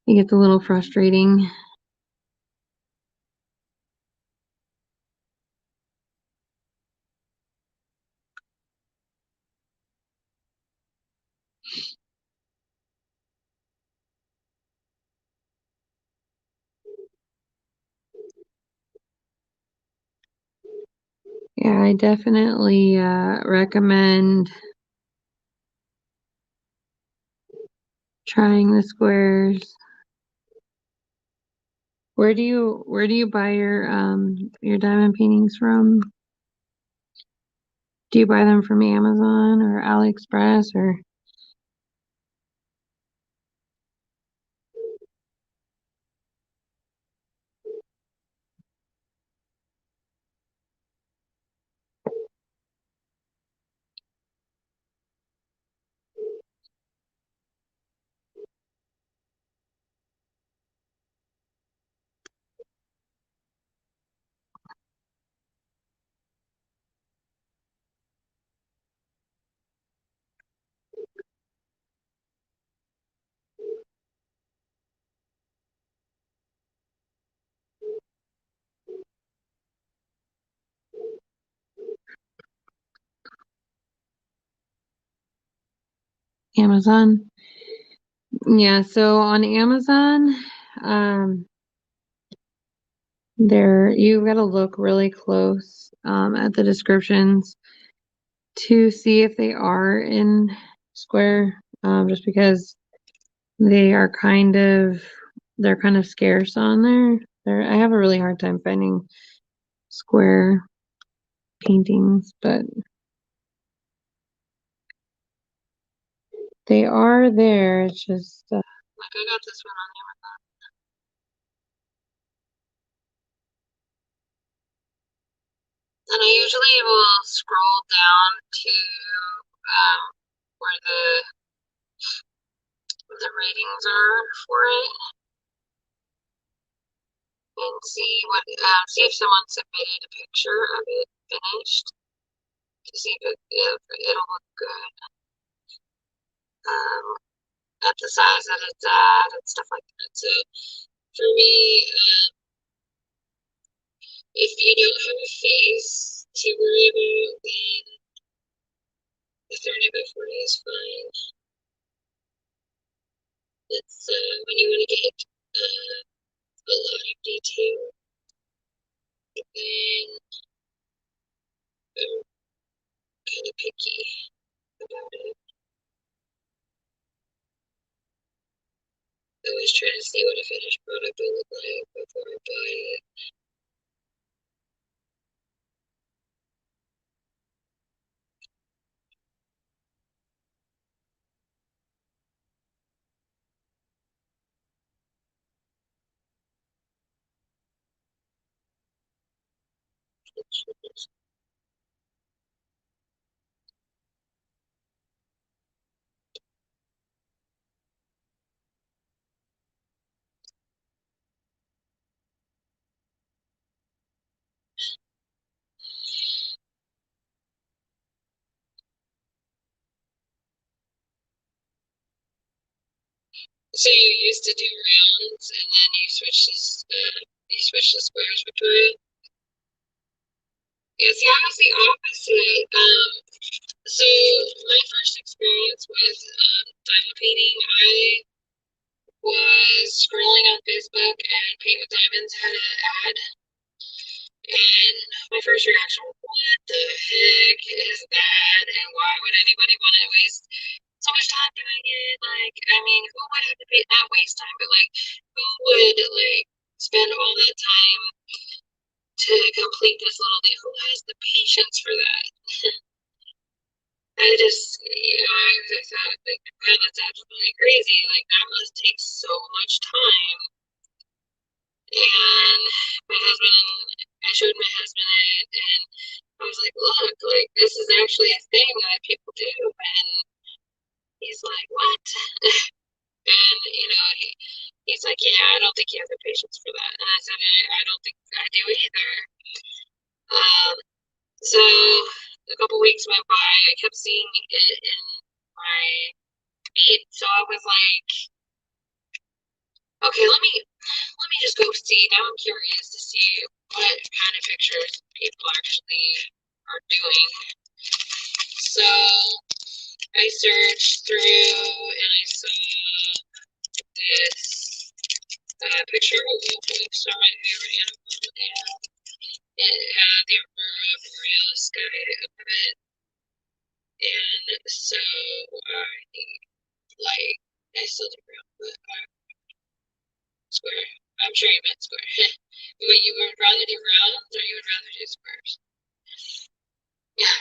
it gets a little frustrating. Yeah, I definitely recommend trying the squares. Where do you buy your diamond paintings from? Do you buy them from Amazon or AliExpress or Amazon? Yeah, so on Amazon, um, you've got to look really close at the descriptions to see if they are in square, just because they are they're kind of scarce on there. I have a really hard time finding square paintings, but they are there. It's just like I got this one on Amazon, and I usually will scroll down to um, where the ratings are for it and see if someone submitted a picture of it finished to see if it'll look good um, at the size that it's at and stuff like that. So for me, if you don't have a face to worry about, then the 30 by 40 is fine. It's when you want to get a lot of detail, then I'm kind of picky about it. I always try to see what a finished product will look like before I buy it. So you used to do rounds and then you switch the squares between. Yeah, see, I was the opposite. So my first experience with diamond painting, I was scrolling on Facebook and Paint with Diamonds had an ad, and my first reaction was, "What the heck is that? And why would anybody want to waste so much time doing it? Like, I mean, who would have to pay not waste time, but like, who would like spend all that time to complete this little deal. Who has the patience for that? I just, I thought, like, man, that's absolutely crazy. Like, that must take so much time. And I showed my husband it, and I was like, look, like, this is actually a thing that people do. And he's like, what? And, he's like, yeah, I don't think you have the patience for that. And I said, I don't think I do either. Um, so a couple weeks went by, I kept seeing it in my feed. So I was like, okay, let me just go see. Now I'm curious to see what kind of pictures people actually are doing. So I searched through and I saw this picture of wolves are my favorite animal, and it had the aurora borealis sky above it. And so I still do round, but square. I'm sure you meant square. But you would rather do rounds or you would rather do squares? Yeah.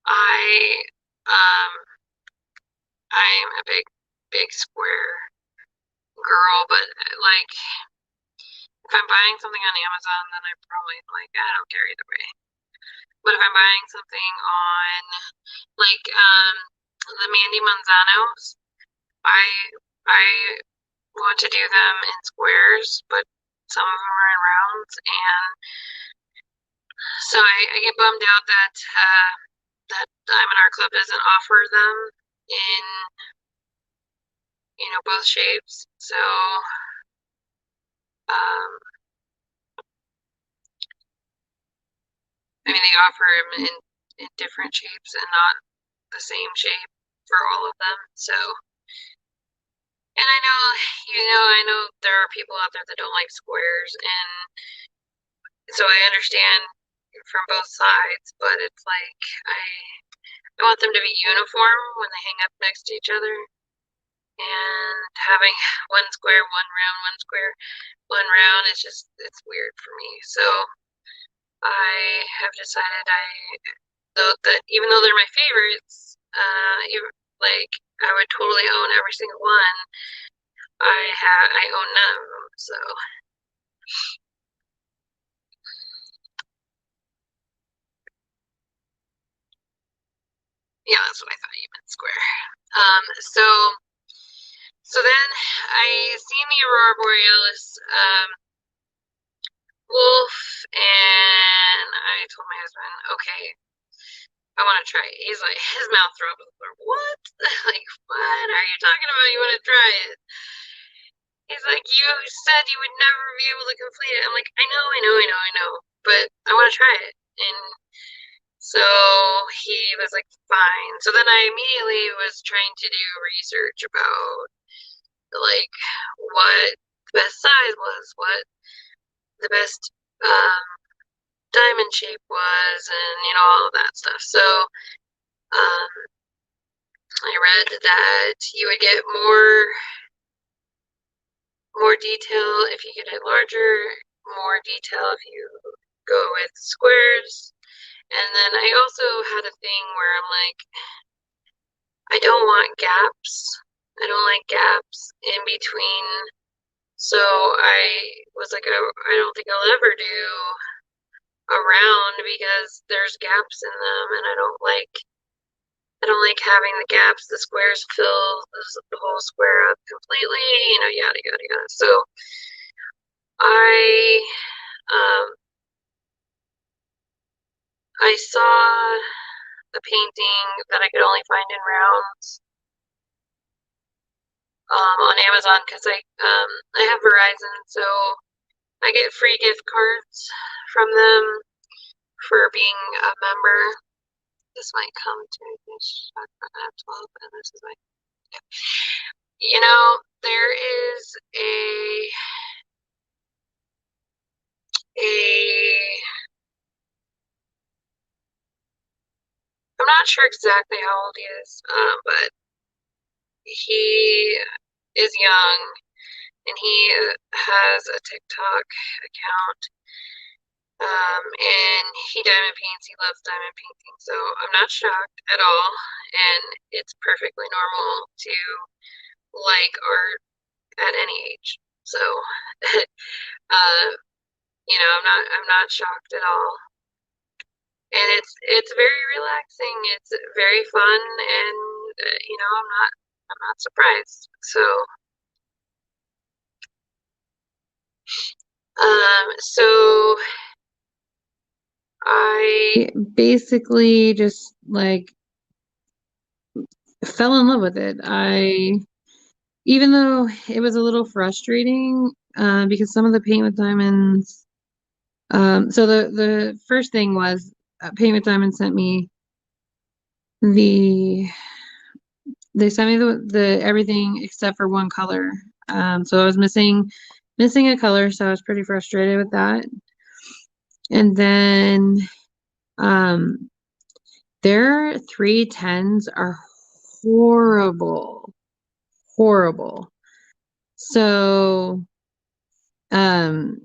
I um I'm a big square girl, but like if I'm buying something on Amazon, then I probably like I don't care either way. But if I'm buying something on like the Mandy Manzanos, I I want to do them in squares, but some of them are in rounds, and so I get bummed out that Diamond Art Club doesn't offer them in both shapes. So um, I mean they offer them in different shapes and not the same shape for all of them. So and I know there are people out there that don't like squares, and so I understand from both sides, but it's like I want them to be uniform when they hang up next to each other, and having one square, one round, one square, one round, it's weird for me. So I have decided that even though they're my favorites, like I would totally own every single one. I own none of them, so yeah, that's what I thought you meant square. So then I seen the Aurora Borealis wolf, and I told my husband, okay, I want to try it. He's like, his mouth dropped on the floor. What? Like, what are you talking about? You want to try it? He's like, you said you would never be able to complete it. I'm like, I know, but I want to try it. And so he was like, fine. So then I immediately was trying to do research about like what the best size was, what the best diamond shape was, and all of that stuff. So um, I read that you would get more detail if you get it larger, more detail if you go with squares. And then I also had a thing where I'm like, I don't want gaps. I don't like gaps in between. So I was like, I don't think I'll ever do a round because there's gaps in them, and I don't like having the gaps. The squares fill the whole square up completely, yada yada yada. So I um, I saw the painting that I could only find in rounds on Amazon because I have Verizon, so I get free gift cards from them for being a member. This might come to this 12, and this is my. There is a I'm not sure exactly how old he is, but he is young and he has a TikTok account. And he diamond paints. He loves diamond painting. So I'm not shocked at all. And it's perfectly normal to like art at any age. So, uh, I'm not shocked at all. And it's very relaxing. It's very fun, and I'm not surprised. So I basically just like fell in love with it. Even though it was a little frustrating, because some of the paint with diamonds, so the first thing was Paint with Diamonds sent me the they sent me the everything except for one color. So I was missing a color, so I was pretty frustrated with that. And then um their 310s are horrible. Horrible. So um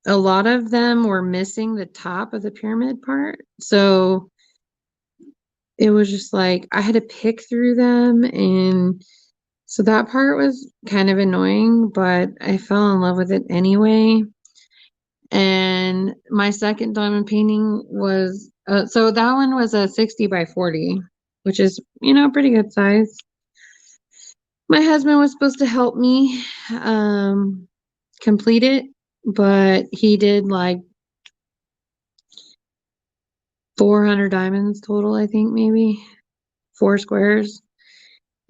a lot of them were missing the top of the pyramid part. So it was just like I had to pick through them, and so that part was kind of annoying, but I fell in love with it anyway. And my second diamond painting was so that one was a 60 by 40, which is, pretty good size. My husband was supposed to help me complete it, but he did like 400 diamonds total, I think, maybe 4 squares.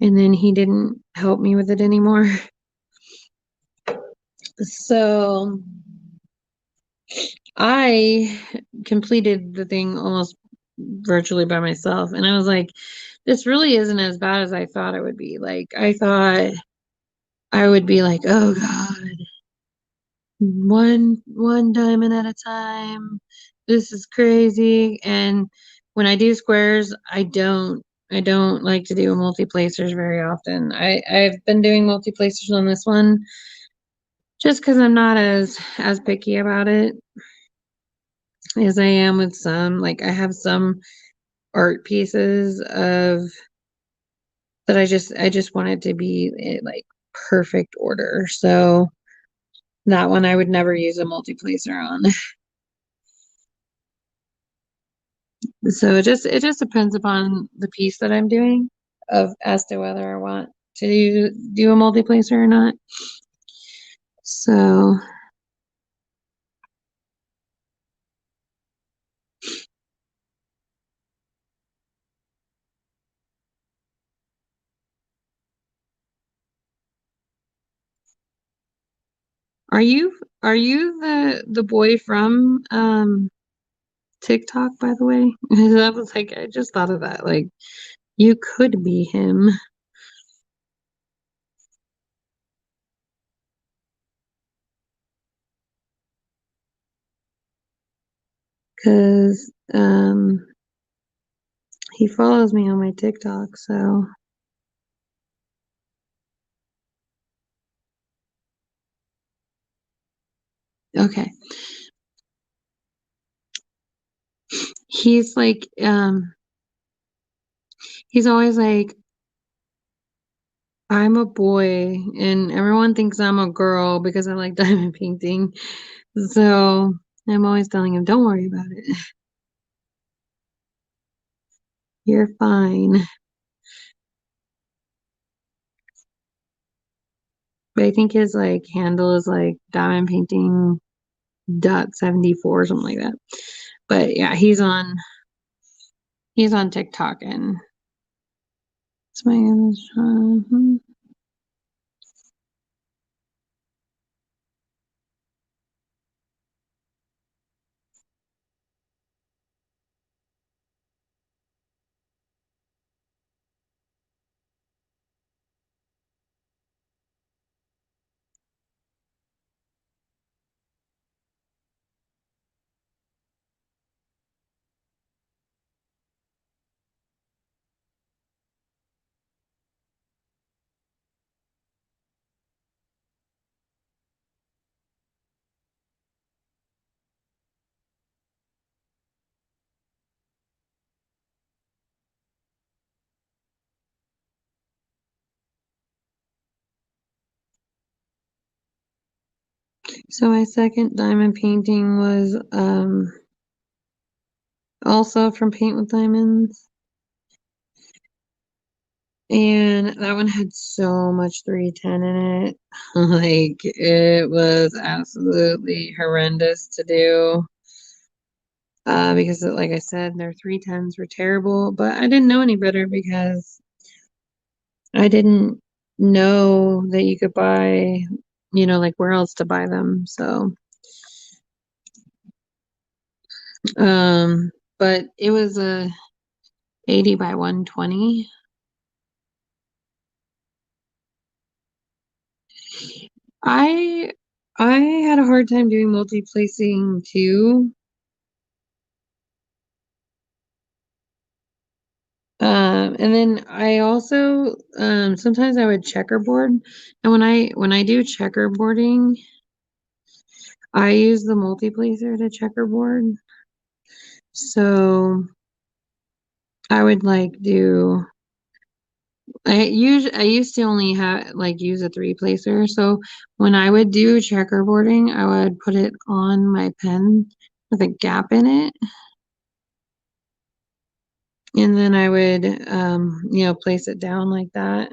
And then he didn't help me with it anymore. So I completed the thing almost virtually by myself. And I was like, this really isn't as bad as I thought it would be. Like, I thought I would be like, oh God, one diamond at a time. This is crazy. And when I do squares, I don't like to do multi-placers very often. I've been doing multi-placers on this one just because I'm not as picky about it as I am with some. Like I have some art pieces of that I just want it to be like perfect order. So that one I would never use a multi-placer on. So it just depends upon the piece that I'm doing of as to whether I want to do a multi-placer or not. So are you the boy from TikTok, by the way? That was like I just thought of that. Like you could be him. Because he follows me on my TikTok, so okay. He's like he's always like, I'm a boy and everyone thinks I'm a girl because I like diamond painting. So I'm always telling him, don't worry about it. You're fine. But I think his like handle is like diamond painting .74 or something like that. But yeah, he's on TikTok and it's my So my second diamond painting was also from Paint with Diamonds. And that one had so much 310 in it. Like it was absolutely horrendous to do. Because like I said, their 310s were terrible, but I didn't know any better because I didn't know that you could buy, like where else to buy them. So, um, but it was a 80 by 120. I I had a hard time doing multi-placing too. And then I also sometimes I would checkerboard, and when I do checkerboarding, I use the multi-placer to checkerboard. So I would like do I used to only have like use a three placer. So when I would do checkerboarding, I would put it on my pen with a gap in it, and then I would place it down like that.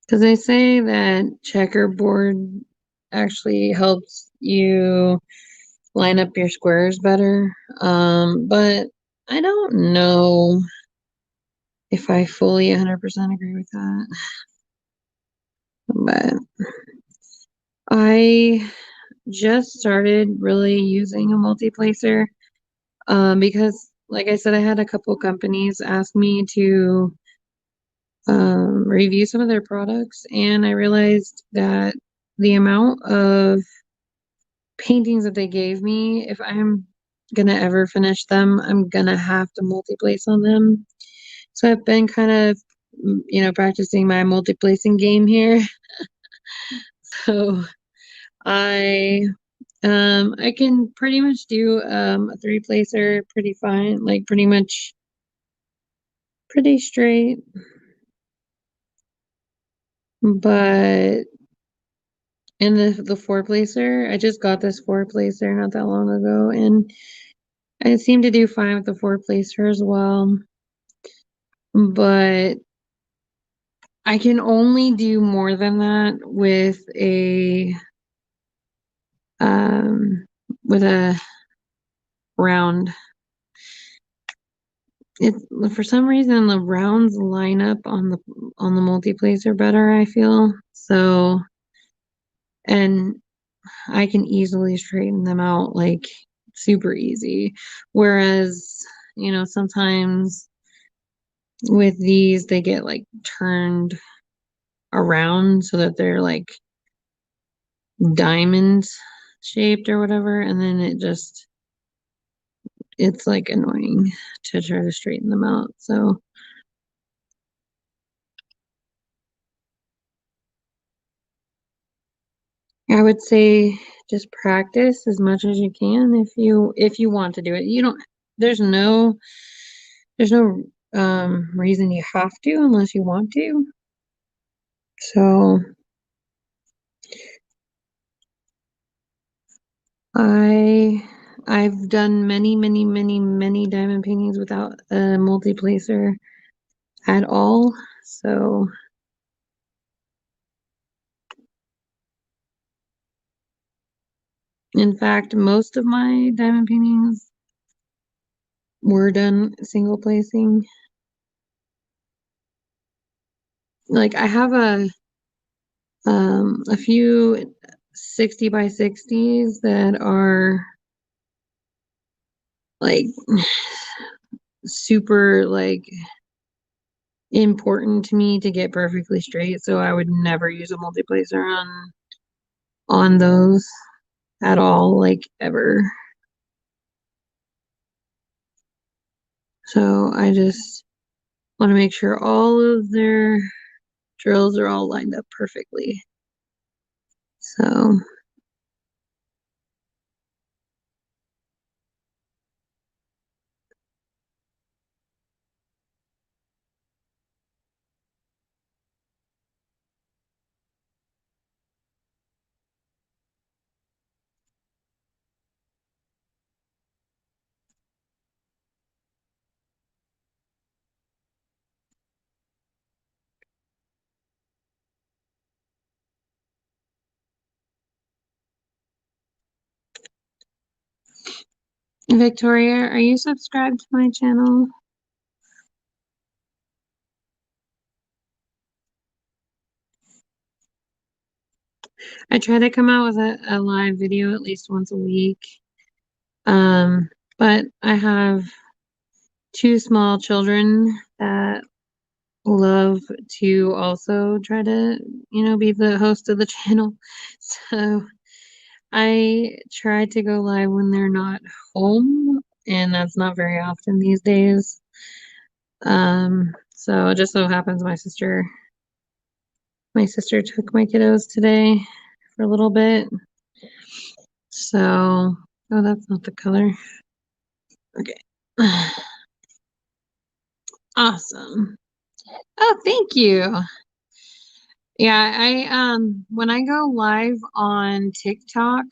Because they say that checkerboard actually helps you line up your squares better. But I don't know if I fully 100% agree with that. But I just started really using a multi-placer because, like I said, I had a couple companies ask me to review some of their products, and I realized that the amount of paintings that they gave me, if I'm gonna ever finish them, I'm gonna have to multi-place on them. So I've been kind of, practicing my multi-placing game here. So I I can pretty much do a three placer pretty fine, like pretty much pretty straight. But in the four placer, I just got this four placer not that long ago, and I seem to do fine with the four placer as well. But I can only do more than that um with a round. It for some reason the rounds line up on the multi-placer better, I feel. So, and I can easily straighten them out like super easy. Whereas, sometimes with these they get like turned around so that they're like diamond shaped or whatever, and then it's like annoying to try to straighten them out. So I would say just practice as much as you can if you want to do it. You don't there's no there's no reason you have to unless you want to. So I I've done many, many, many, many diamond paintings without a multi-placer at all. So in fact, most of my diamond paintings were done single placing. Like I have a few 60 by 60s that are like super like important to me to get perfectly straight, so I would never use a multi-placer on those at all, like ever. So I just want to make sure all of their drills are all lined up perfectly. So Victoria, are you subscribed to my channel? I try to come out with a live video at least once a week. But I have two small children that love to also try to, be the host of the channel. So I try to go live when they're not home, and that's not very often these days. So it just so happens my sister took my kiddos today for a little bit. So, oh, that's not the color. Okay. Awesome. Oh, thank you. Yeah, when I go live on TikTok,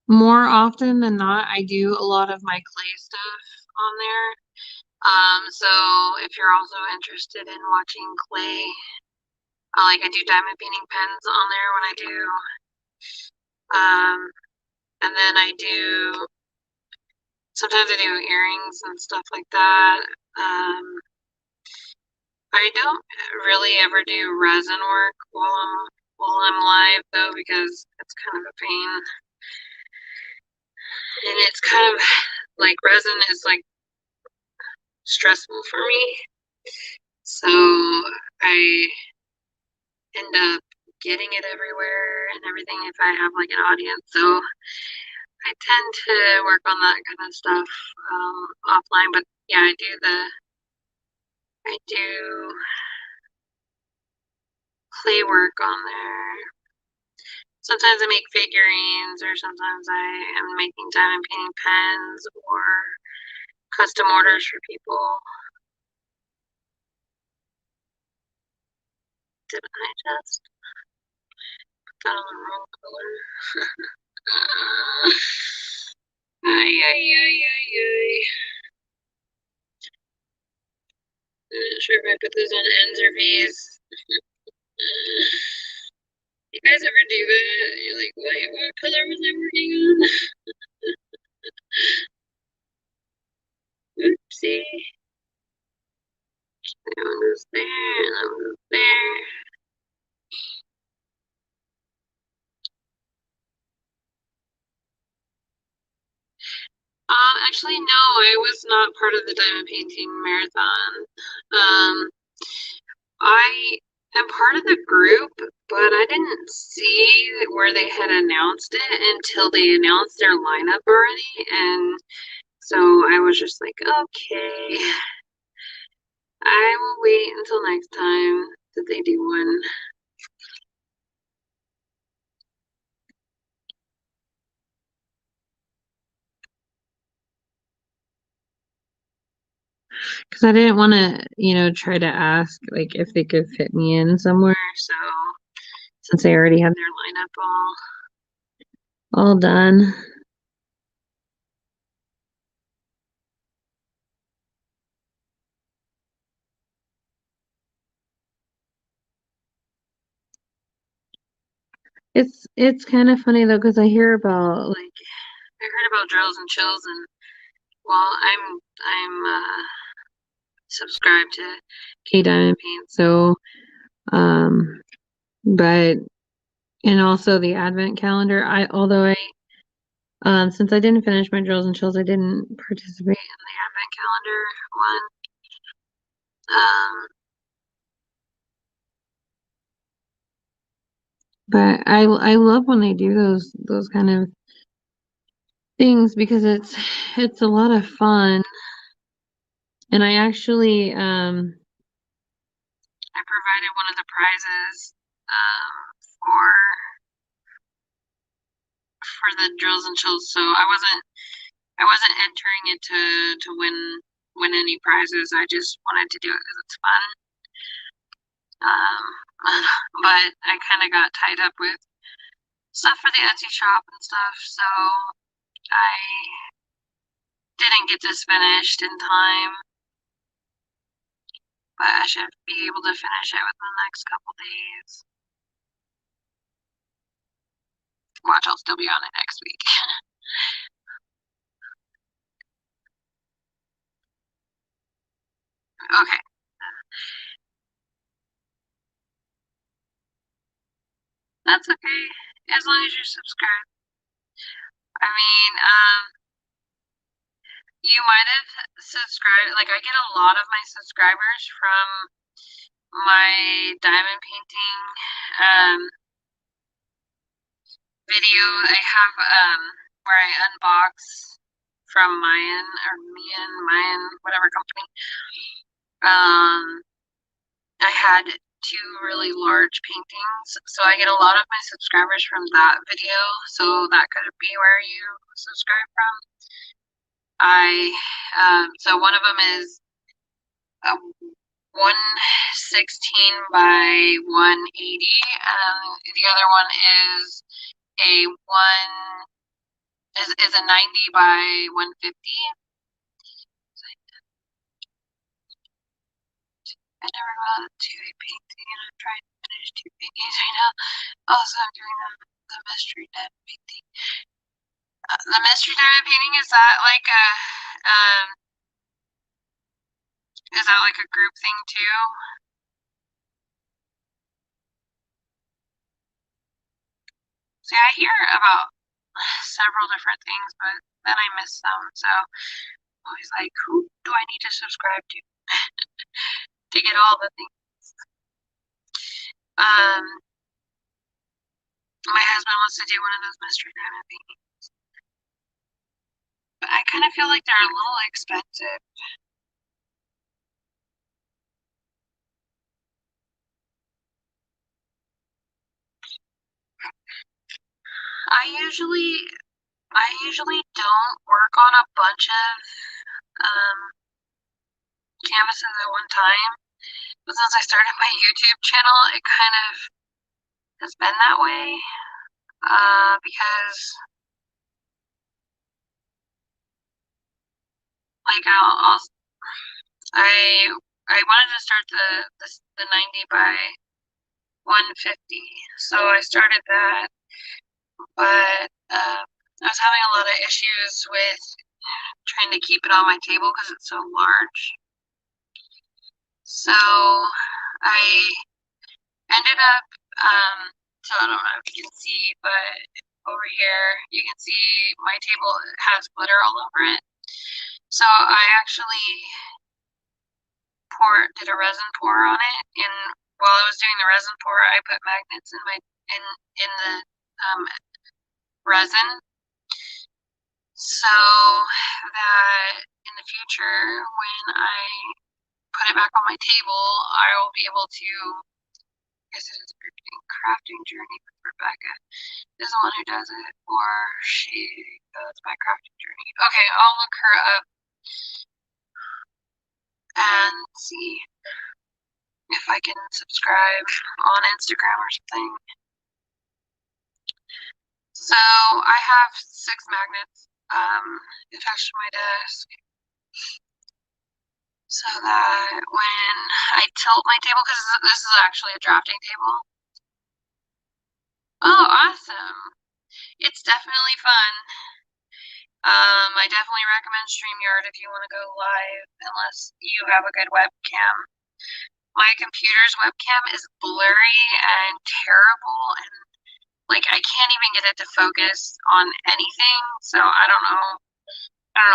more often than not, I do a lot of my clay stuff on there. So if you're also interested in watching clay, I do diamond painting pens on there when I do. And then sometimes I do earrings and stuff like that. I don't really ever do resin work while I'm live though, because it's kind of a pain. And it's kind of like resin is like stressful for me. So I end up getting it everywhere and everything if I have like an audience. So I tend to work on that kind of stuff offline. But yeah, I do clay work on there. Sometimes I make figurines, or sometimes I am making diamond painting pens or custom orders for people. Did I just put that on the wrong color? Ay, ay, ay, ay, ay. I'm not sure if I put those on ends or V's. You guys ever do that? You're like, what color was I working on? Oopsie. That one goes there, and that one goes there. Actually, no, I was not part of the diamond painting marathon. I am part of the group, but I didn't see where they had announced it until they announced their lineup already, and so I was just like, okay, I will wait until next time that they do one. Because I didn't want to, try to ask like if they could fit me in somewhere. So since they already had their lineup all done. It's kind of funny though, because I hear about I heard about drills and chills, and well, I'm subscribed to K Diamond Paint, so but and also the Advent calendar. Although I since I didn't finish my drills and chills, I didn't participate in the Advent calendar one. But I love when they do those kind of things, because it's a lot of fun. And I actually I provided one of the prizes for the drills and chills, so I wasn't entering it to win any prizes. I just wanted to do it because it's fun. Um, but I kind of got tied up with stuff for the Etsy shop and stuff, so I didn't get this finished in time. But I should be able to finish it within the next couple days. Watch, I'll still be on it next week. Okay. That's okay. As long as you subscribe. I mean, you might have subscribed, like I get a lot of my subscribers from my diamond painting video I have where I unbox from Mayan, whatever company. I had two really large paintings, so I get a lot of my subscribers from that video, so that could be where you subscribe from. So one of them is a 116 by 180, and the other one is a is a 90 by 150. I never got to a painting, and I'm trying to finish two paintings right now. Also, I'm doing the mystery diamond painting. The mystery diamond painting, um is that like a group thing too? See, I hear about several different things, but then I miss some. So I'm always like, who do I need to subscribe to get all the things? Um, my husband wants to do one of those mystery diamond paintings, but I kind of feel like they're a little expensive. I usually I usually don't work on a bunch of um, canvases at one time, but since I started my YouTube channel, it kind of has been that way. Because like I I wanted to start the 90 by 150, so I started that, but I was having a lot of issues with trying to keep it on my table because it's so large. So I ended up, so I don't know if you can see, but over here you can see my table has glitter all over it. So I actually did a resin pour on it, and while I was doing the resin pour, I put magnets in the resin, so that in the future, when I put it back on my table, I will be able to. I guess it is a crafting journey with Rebecca. Is the one who does it, or she goes by crafting journey. Okay, I'll look her up and see if I can subscribe on Instagram or something. So I have 6 magnets attached to my desk, so that when I tilt my table, because this is actually a drafting table. Oh, awesome. It's definitely fun. I definitely recommend StreamYard if you want to go live, unless you have a good webcam. My computer's webcam is blurry and terrible, and like I can't even get it to focus on anything, so I don't know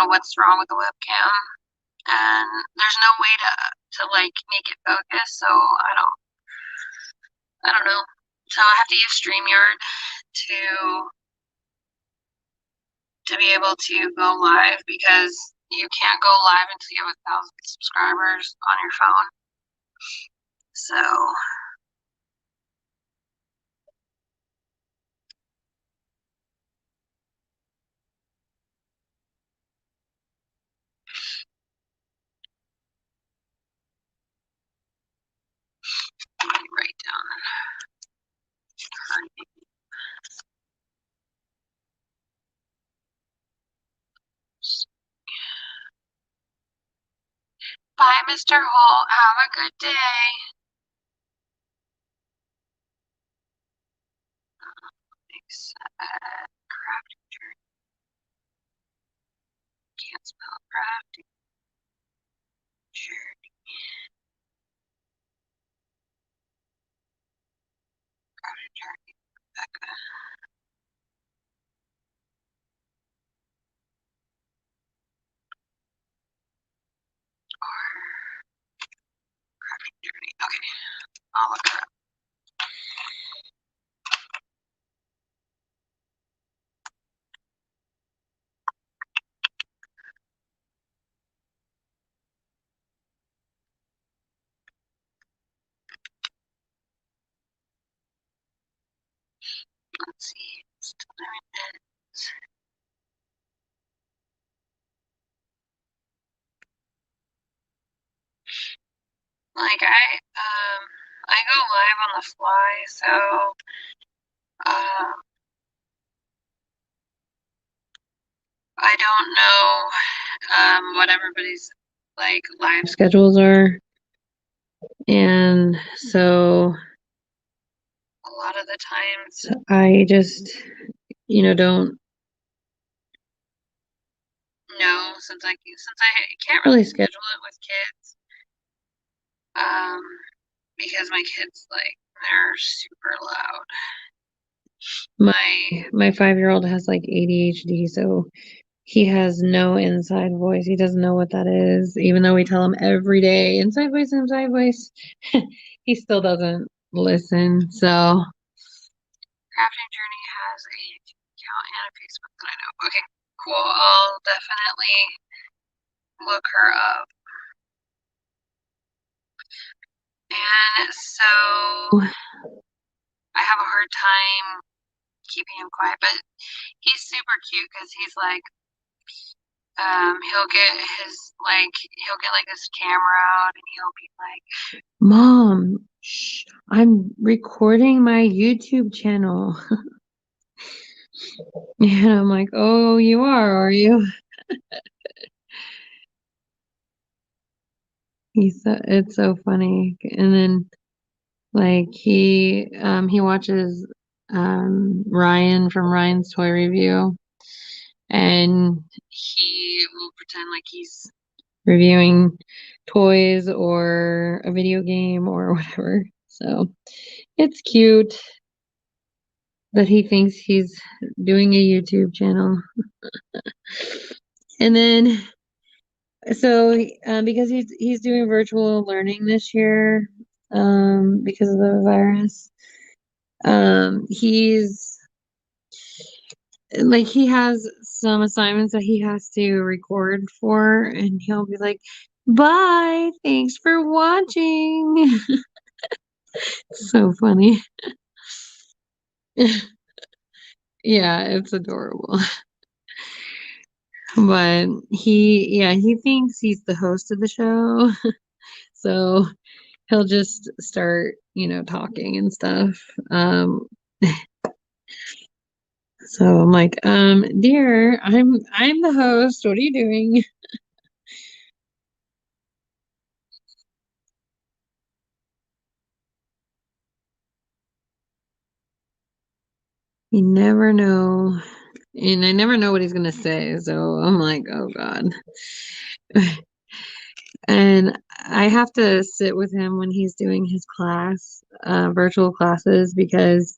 what's wrong with the webcam, and there's no way to like make it focus, so I don't know. So I have to use StreamYard to be able to go live, because you can't go live until you have 1,000 subscribers on your phone. So let me write down her name. Bye, Mr. Holt. Have a good day. Crafting journey. Can't spell crafting journey. I'll look her up. Let's see. Still doing it. Like I go live on the fly, so I don't know what everybody's like live schedules are. And so a lot of the times I just, don't know since I can't really schedule it with kids. Because my kids they're super loud. My 5-year-old has like ADHD, so he has no inside voice. He doesn't know what that is, even though we tell him every day, inside voice, inside voice. He still doesn't listen. So Crafting Journey has a YouTube account and a Facebook that I know. Okay, cool. I'll definitely look her up. And so I have a hard time keeping him quiet, but he's super cute because he's like, he'll get like this camera out and he'll be like, Mom, shh, I'm recording my YouTube channel. And I'm like, oh, you are you? It's so funny. And then like he watches Ryan from Ryan's Toy Review, and he will pretend like he's reviewing toys or a video game or whatever. So it's cute that he thinks he's doing a YouTube channel. And then so because he's doing virtual learning this year, because of the virus, he's like he has some assignments that he has to record for, and he'll be like, bye, thanks for watching. So funny. Yeah, it's adorable. But he thinks he's the host of the show. So he'll just start, talking and stuff. So I'm like, dear, I'm the host. What are you doing? You never know. And I never know what he's gonna say. So I'm like, oh God. And I have to sit with him when he's doing his class, virtual classes, because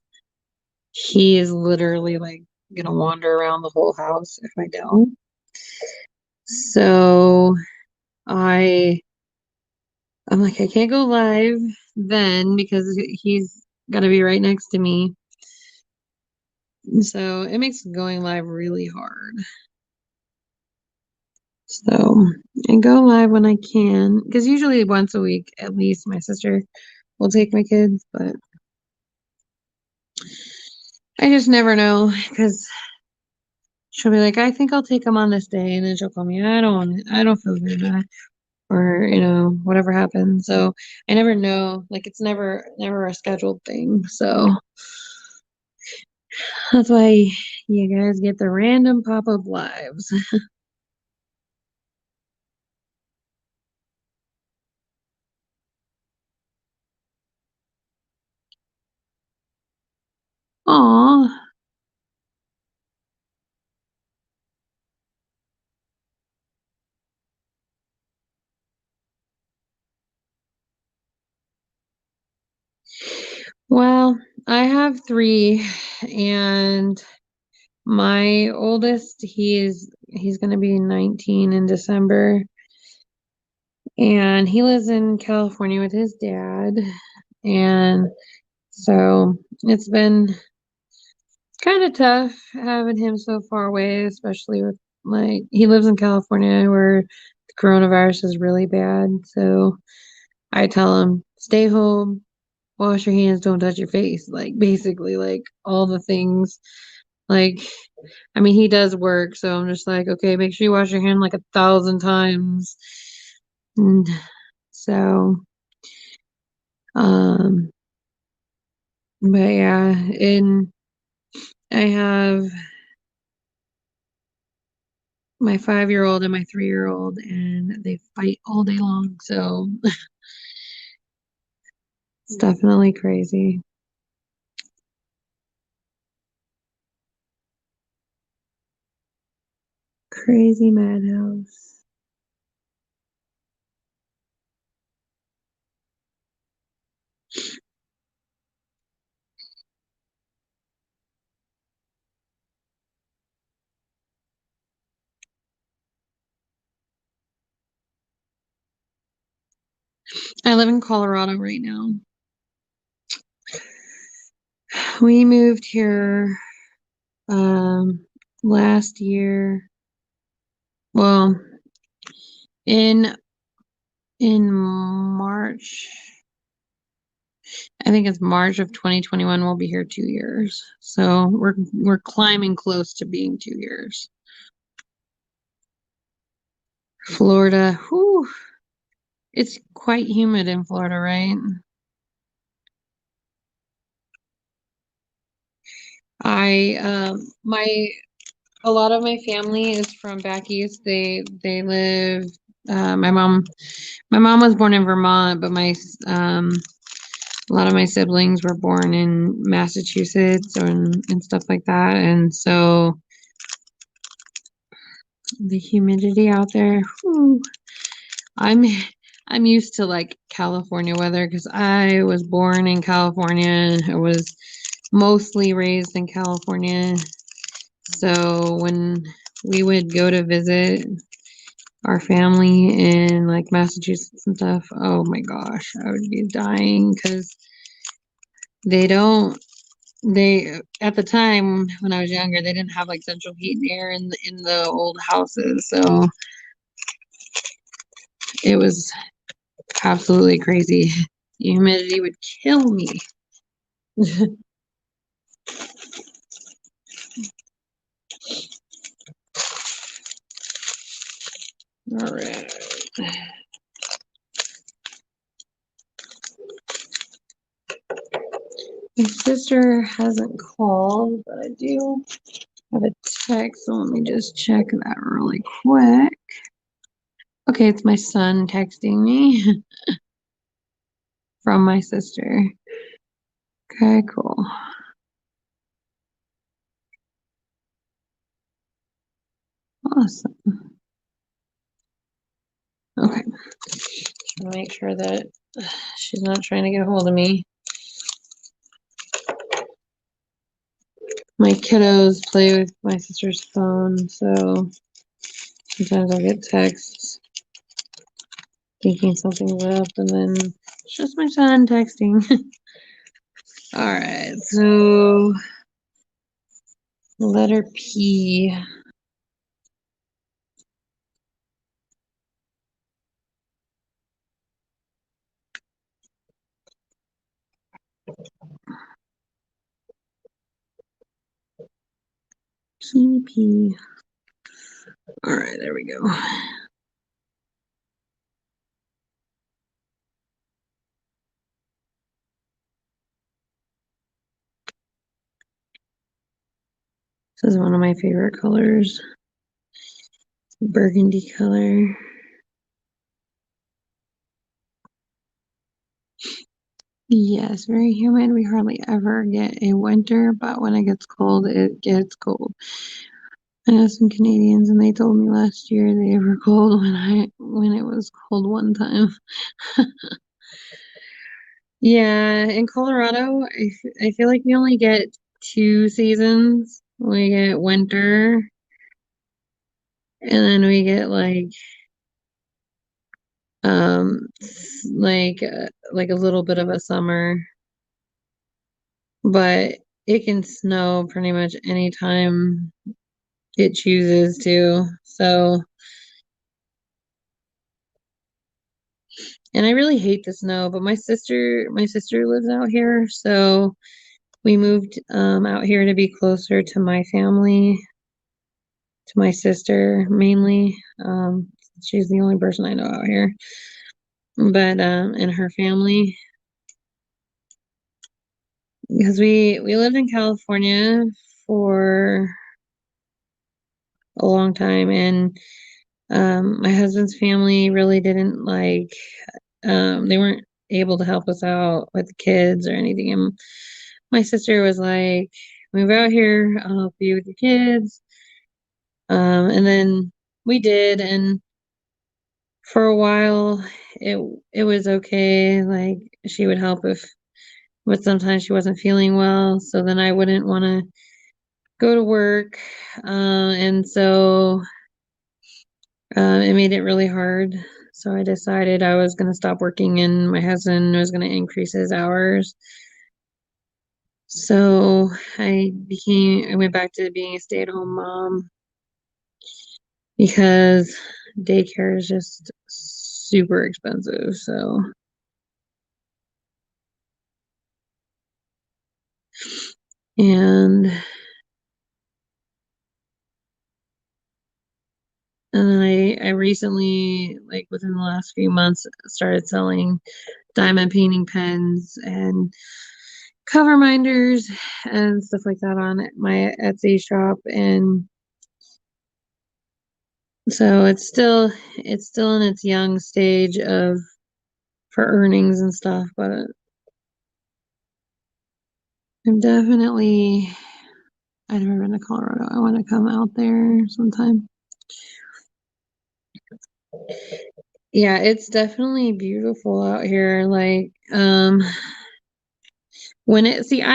he is literally like gonna wander around the whole house if I don't. So I I'm like, I can't go live then because he's gotta be right next to me. So it makes going live really hard. So I go live when I can, because usually once a week at least my sister will take my kids, but I just never know because she'll be like, I think I'll take them on this day, and then she'll call me, I don't want it, I don't feel good, or whatever happens. So I never know, like it's never a scheduled thing. So that's why you guys get the random pop-up lives. Aw. Well, I have three, and my oldest, he's gonna be 19 in December, and he lives in California with his dad. And so it's been kind of tough having him so far away, especially with like he lives in California where the coronavirus is really bad. So I tell him, stay home, wash your hands, don't touch your face. Like basically like all the things. Like I mean he does work, so I'm just like, okay, make sure you wash your hand like 1,000 times. And so um but yeah, and I have my 5-year-old and my 3-year-old, and they fight all day long. So it's definitely crazy. Crazy madhouse. I live in Colorado right now. We moved here um last year. Well, in March, I think it's March of 2021, we'll be here 2 years. So we're climbing close to being 2 years. Florida, whew, it's quite humid in Florida, right? I my a lot of my family is from back east. They live my mom was born in Vermont, but my a lot of my siblings were born in Massachusetts and stuff like that. And so the humidity out there, whew, I'm I'm used to like California weather because I was born in California. I was mostly raised in California. So when we would go to visit our family in like Massachusetts and stuff, oh my gosh, I would be dying because they don't they at the time when I was younger, they didn't have like central heat and air in the old houses. So it was absolutely crazy. Humidity would kill me. All right. My sister hasn't called, but I do have a text, so let me just check that really quick. Okay, it's my son texting me from my sister. Okay, cool. Awesome. Okay. Make sure that she's not trying to get a hold of me. My kiddos play with my sister's phone, so sometimes I'll get texts thinking something's up, and then it's just my son texting. All right, so letter P. P. All right, there we go. This is one of my favorite colors. Burgundy color. Yes, very humid. We hardly ever get a winter, but when it gets cold, it gets cold. I know some Canadians and they told me last year they were cold when it was cold one time. Yeah, in Colorado, I feel like we only get 2 seasons. We get winter and then we get like like a little bit of a summer, but it can snow pretty much anytime it chooses to. So, and I really hate the snow, but my sister lives out here, so we moved out here to be closer to my family, to my sister mainly. She's the only person I know out here, but and her family, because we lived in California for a long time, and my husband's family really didn't like, they weren't able to help us out with the kids or anything. And my sister was like, move out here, I'll help you with your kids. And then we did, and for a while it was okay. Like she would help if, but sometimes she wasn't feeling well, so then I wouldn't want to go to work. And so it made it really hard. So I decided I was going to stop working and my husband was going to increase his hours. So I went back to being a stay-at-home mom because daycare is just super expensive. So, and and then I recently, like within the last few months, started selling diamond painting pens and cover minders and stuff like that on my Etsy shop. And so it's still in its young stage of for earnings and stuff, but I'm definitely I've never been to Colorado. I want to come out there sometime. Yeah, it's definitely beautiful out here. Like, I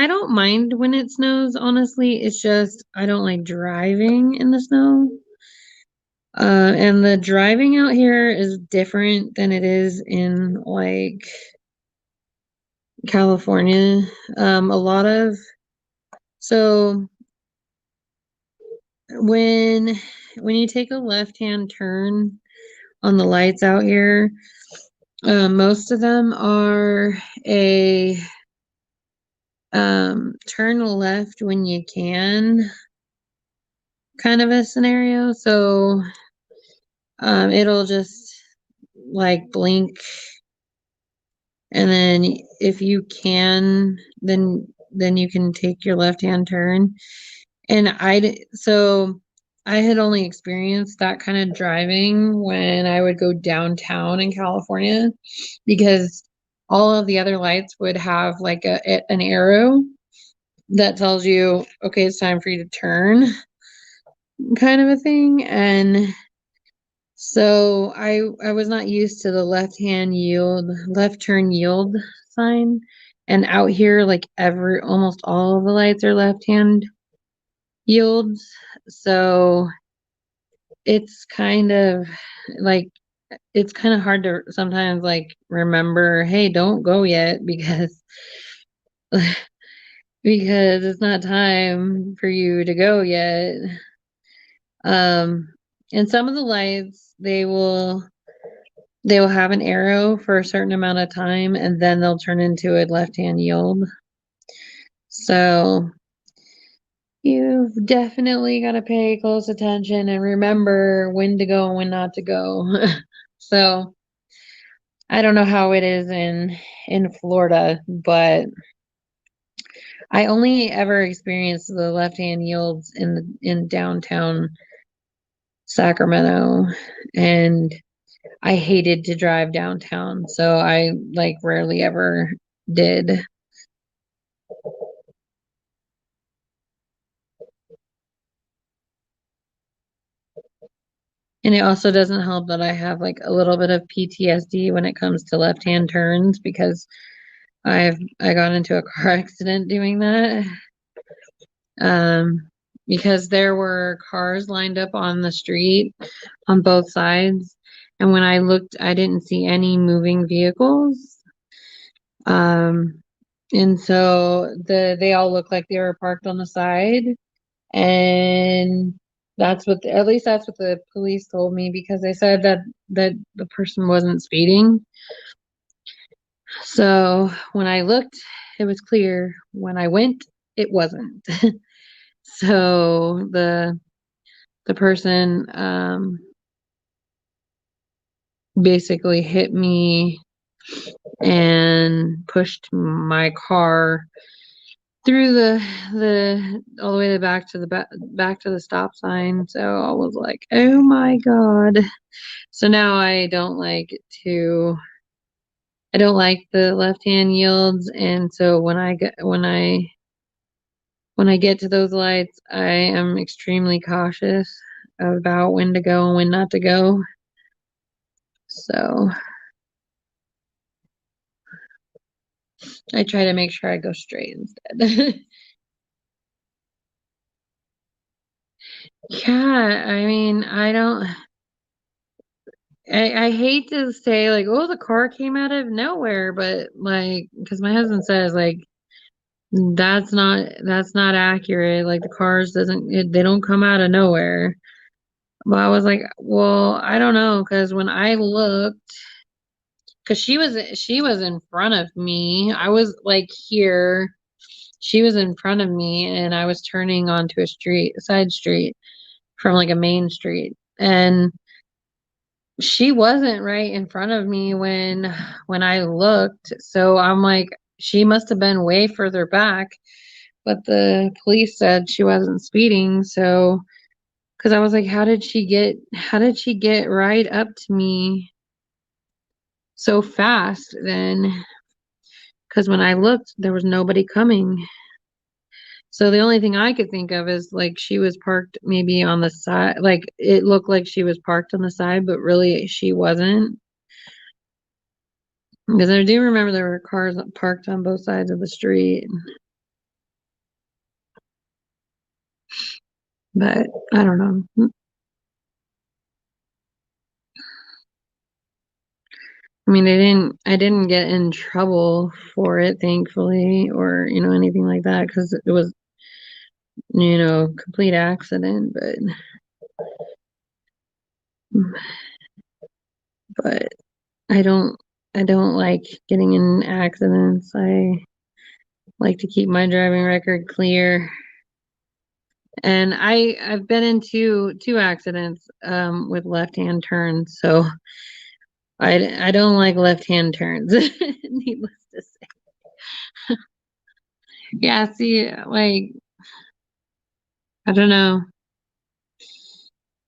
don't mind when it snows, honestly. It's just I don't like driving in the snow. And the driving out here is different than it is in like California. A lot of so when when you take a left-hand turn on the lights out here, most of them are a turn left when you can kind of a scenario. So it'll just like blink, and then if you can, then you can take your left-hand turn. And so I had only experienced that kind of driving when I would go downtown in California, because all of the other lights would have like an arrow that tells you, okay, it's time for you to turn, kind of a thing. And so I was not used to the left turn yield sign. And out here, like almost all of the lights are left hand yields. So it's kind of like it's kind of hard to sometimes like remember, hey, don't go yet, because because it's not time for you to go yet. Um, and some of the lights they will have an arrow for a certain amount of time and then they'll turn into a left-hand yield. So you've definitely got to pay close attention and remember when to go and when not to go. So I don't know how it is in Florida, but I only ever experienced the left-hand yields in downtown Sacramento, and I hated to drive downtown, so I like rarely ever did. And it also doesn't help that I have like a little bit of PTSD when it comes to left-hand turns, because I got into a car accident doing that. Um, because there were cars lined up on the street on both sides. And when I looked, I didn't see any moving vehicles. Um, and so they all looked like they were parked on the side. And at least that's what the police told me, because they said that the person wasn't speeding. So when I looked, it was clear. When I went, it wasn't. So the person basically hit me and pushed my car through the all the way back to the back to the stop sign. So I was like, oh my God. So now I don't like the left hand yields, and so when I get to those lights, I am extremely cautious about when to go and when not to go. So I try to make sure I go straight instead. Yeah, I mean, I hate to say like, oh, the car came out of nowhere, but like, because my husband says like that's not accurate. Like the cars they don't come out of nowhere. But I was like, well, I don't know, because when I looked, because she was in front of me. I was like here. She was in front of me, and I was turning onto a side street from like a main street. And she wasn't right in front of me when I looked. So I'm like, she must have been way further back. But the police said she wasn't speeding. So, because I was like, how did she get right up to me so fast then? Because when I looked, there was nobody coming. So the only thing I could think of is like she was parked maybe on the side. Like it looked like she was parked on the side, but really she wasn't. Because I do remember there were cars parked on both sides of the street. But I don't know. I mean, I didn't get in trouble for it, thankfully, or, anything like that, because it was, complete accident. But I don't, I don't like getting in accidents. I like to keep my driving record clear. And I've been in two accidents, with left-hand turns, so I don't like left-hand turns, needless to say. Yeah, see, like, I don't know.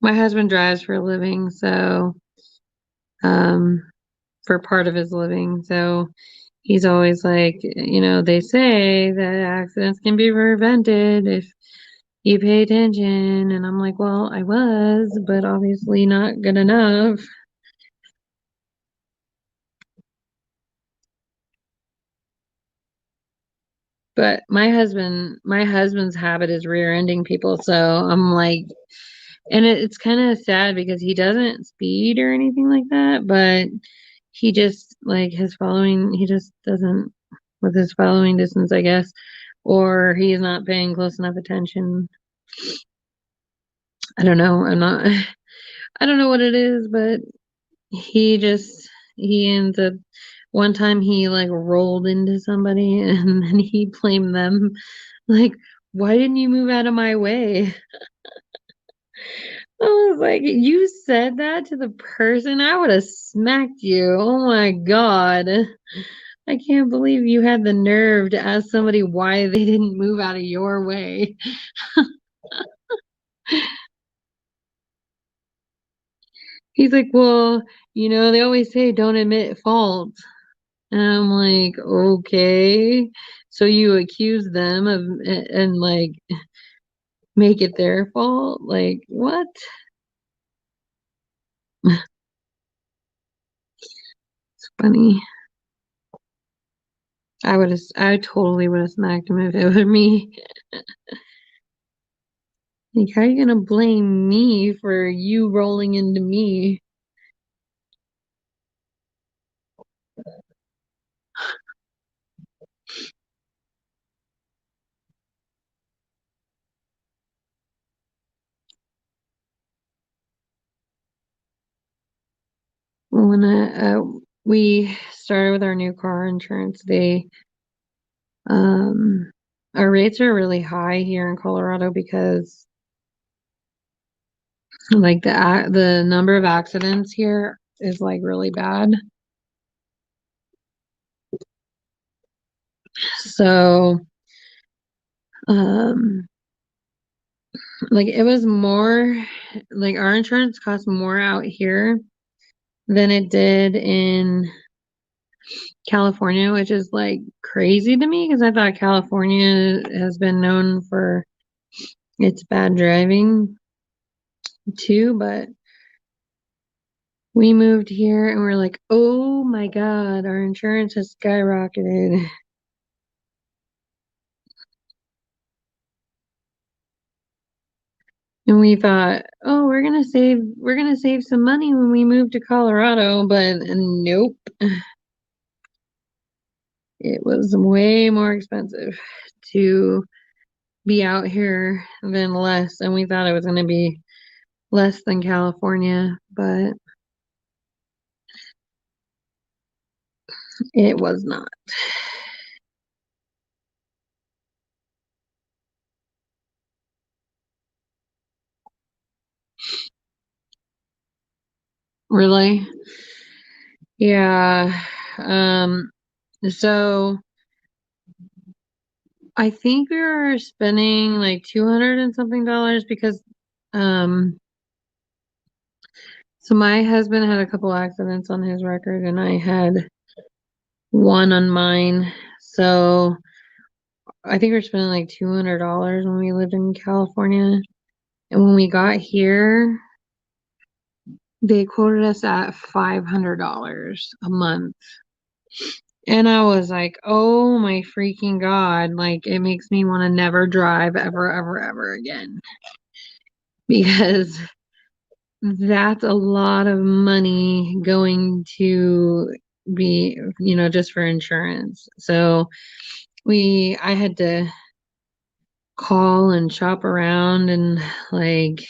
My husband drives for a living, so um for part of his living. So he's always like, they say that accidents can be prevented if you pay attention. And I'm like, well, I was, but obviously not good enough. But my husband's habit is rear-ending people. So I'm like, and it's kind of sad because he doesn't speed or anything like that, but he just like he just doesn't with his following distance, I guess, or he's not paying close enough attention. I don't know. I don't know what it is, but he just, he ends up, one time he like rolled into somebody and then he blamed them. Like, why didn't you move out of my way? I was like, you said that to the person? I would have smacked you. Oh my God. I can't believe you had the nerve to ask somebody why they didn't move out of your way. He's like, well, they always say don't admit fault. And I'm like, okay. So you accuse them of and like make it their fault? Like, what? It's funny. I totally would have smacked him if it were me. Like, how are you gonna blame me for you rolling into me? when we started with our new car insurance, um our rates are really high here in Colorado because like the number of accidents here is like really bad. So um like it was more like our insurance cost more out here than it did in California, which is like crazy to me because I thought California has been known for its bad driving too, but we moved here and we're like, oh my God, our insurance has skyrocketed. And we thought, oh, we're gonna save some money when we move to Colorado, but nope. It was way more expensive to be out here than less, and we thought it was gonna be less than California, but it was not. Really? Yeah. Um, so I think we were spending like 200 and something dollars because um so my husband had a couple accidents on his record and I had one on mine. So I think we were spending like $200 when we lived in California. And when we got here, they quoted us at $500 a month. And I was like, oh my freaking God. Like, it makes me want to never drive ever, ever, ever again. Because that's a lot of money going to be, just for insurance. So I had to call and shop around and like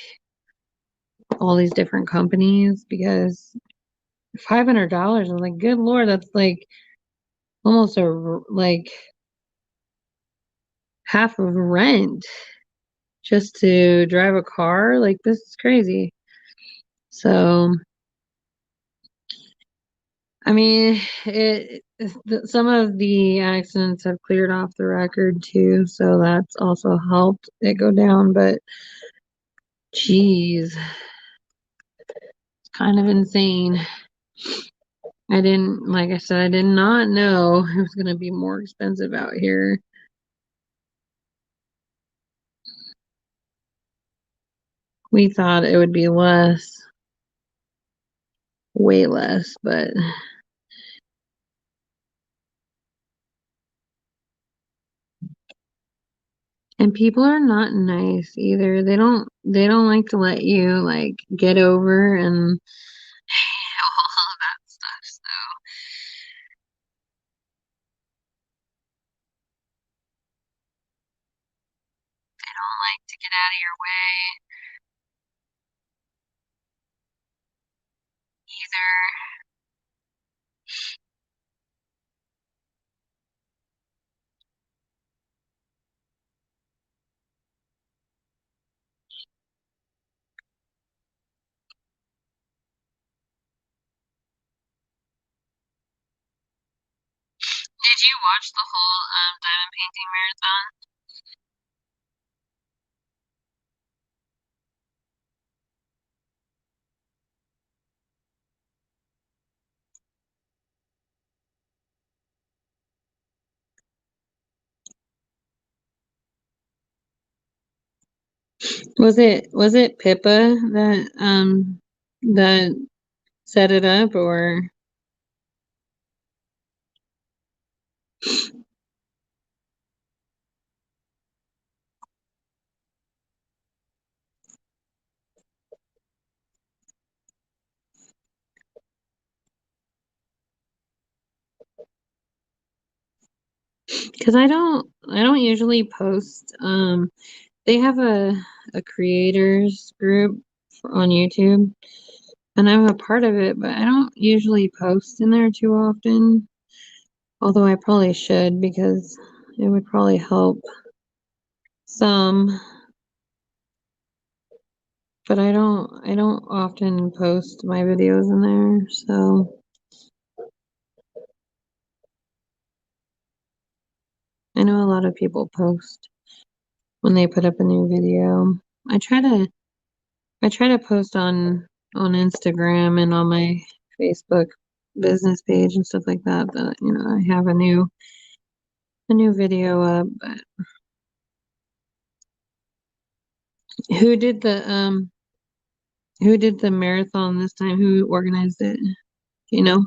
all these different companies because $500, I'm like, good Lord, that's like almost like half of rent just to drive a car. Like, this is crazy. So, I mean, some of the accidents have cleared off the record too, so that's also helped it go down. But, geez, it's kind of insane. Like I said, I did not know it was going to be more expensive out here. We thought it would be less, way less, but and people are not nice either. They don't like to let you like get over and all of that stuff. So they don't like to get out of your way either. Did you watch the whole diamond painting marathon? Was it Pippa that set it up or because I don't usually post they have a creators group on YouTube and I'm a part of it, but I don't usually post in there too often. Although I probably should because it would probably help some. But I don't often post my videos in there, so I know a lot of people post when they put up a new video. I try to I try to post on Instagram and on my Facebook business page and stuff like that I have a new video up. But who did the um who did the marathon this time? Who organized it? You know?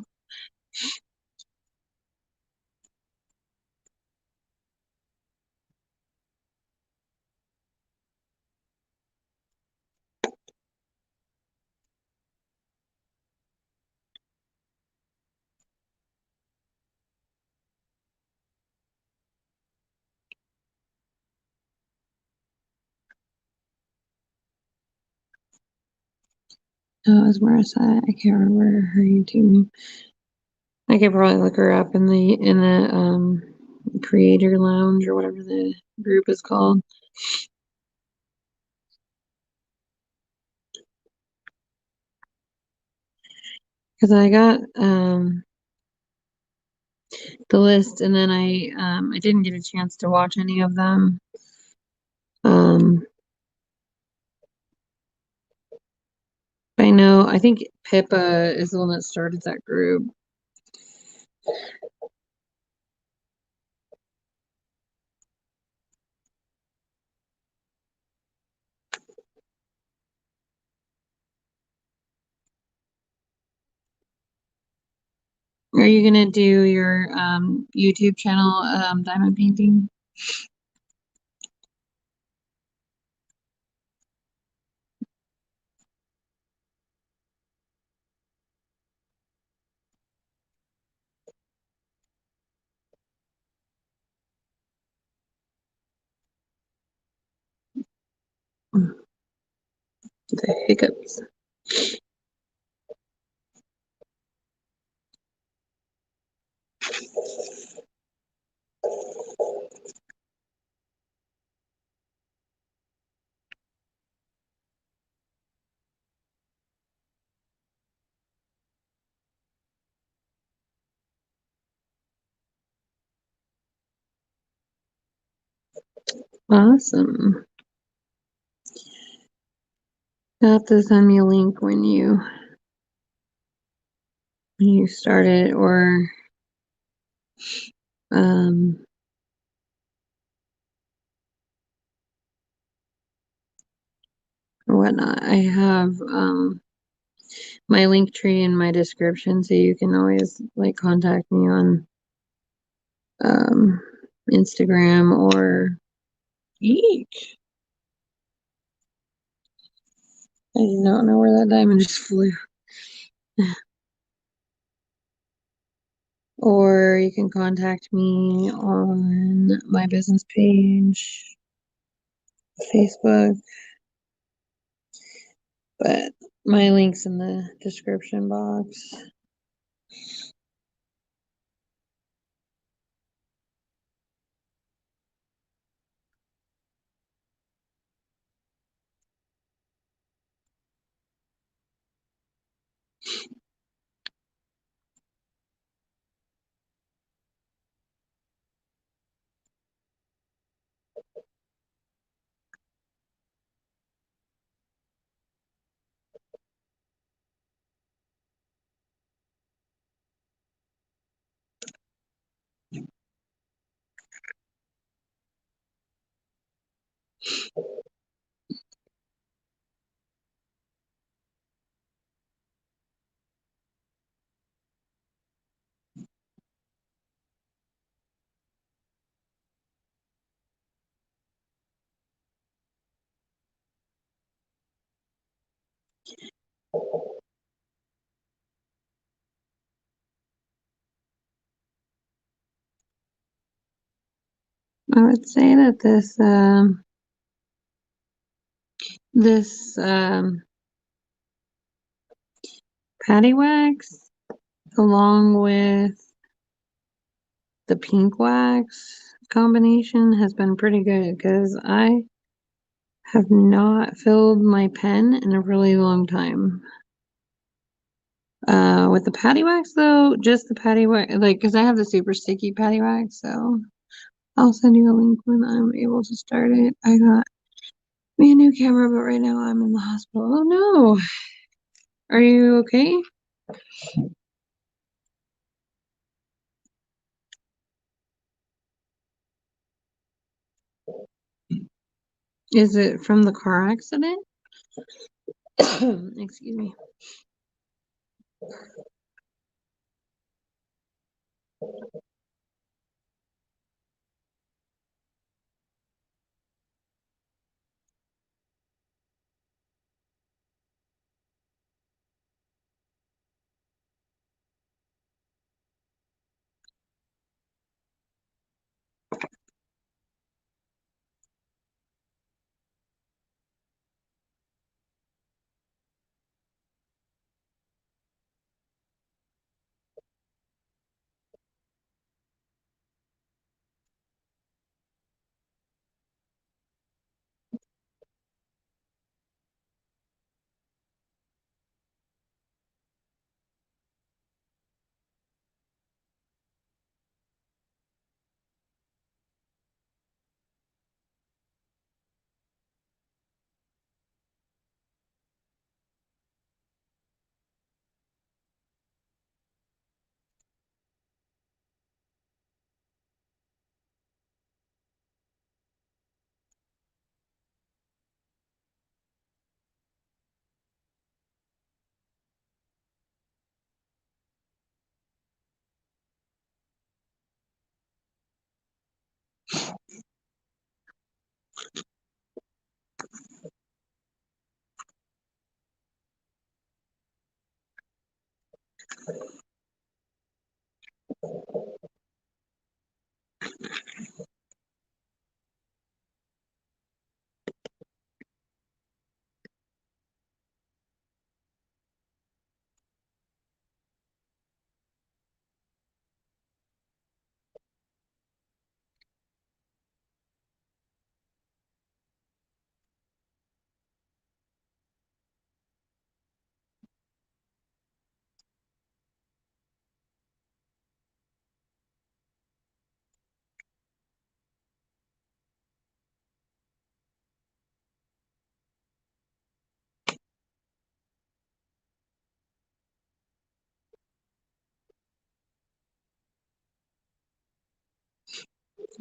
Oh, it was Marissa. I can't remember her YouTube name. I could probably look her up in the creator lounge or whatever the group is called. Because I got the list and then I didn't get a chance to watch any of them. I think Pippa is the one that started that group. Are you gonna do your YouTube channel diamond painting? The hiccups. Awesome. You'll have to send me a link when you start it um or whatnot. I have my link tree in my description, so you can always like contact me on um Instagram or Eek. I do not know where that diamond just flew. Or you can contact me on my business page, Facebook, but my link's in the description box. I would say that this patty wax along with the pink wax combination has been pretty good because I have not filled my pen in a really long time. With the patty wax though, just the patty wax, like, because I have the super sticky patty wax, so I'll send you a link when I'm able to start it. I got me a new camera, but right now I'm in the hospital. Oh no. Are you okay? Is it from the car accident? Excuse me.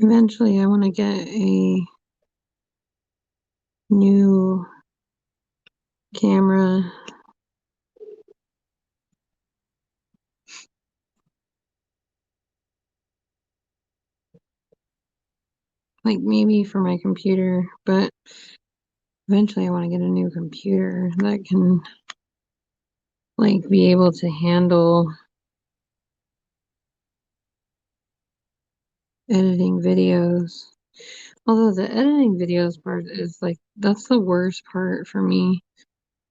Eventually, I want to get a new camera. Like maybe for my computer, but eventually I want to get a new computer that can like be able to handle editing videos. Although the editing videos part is like that's the worst part for me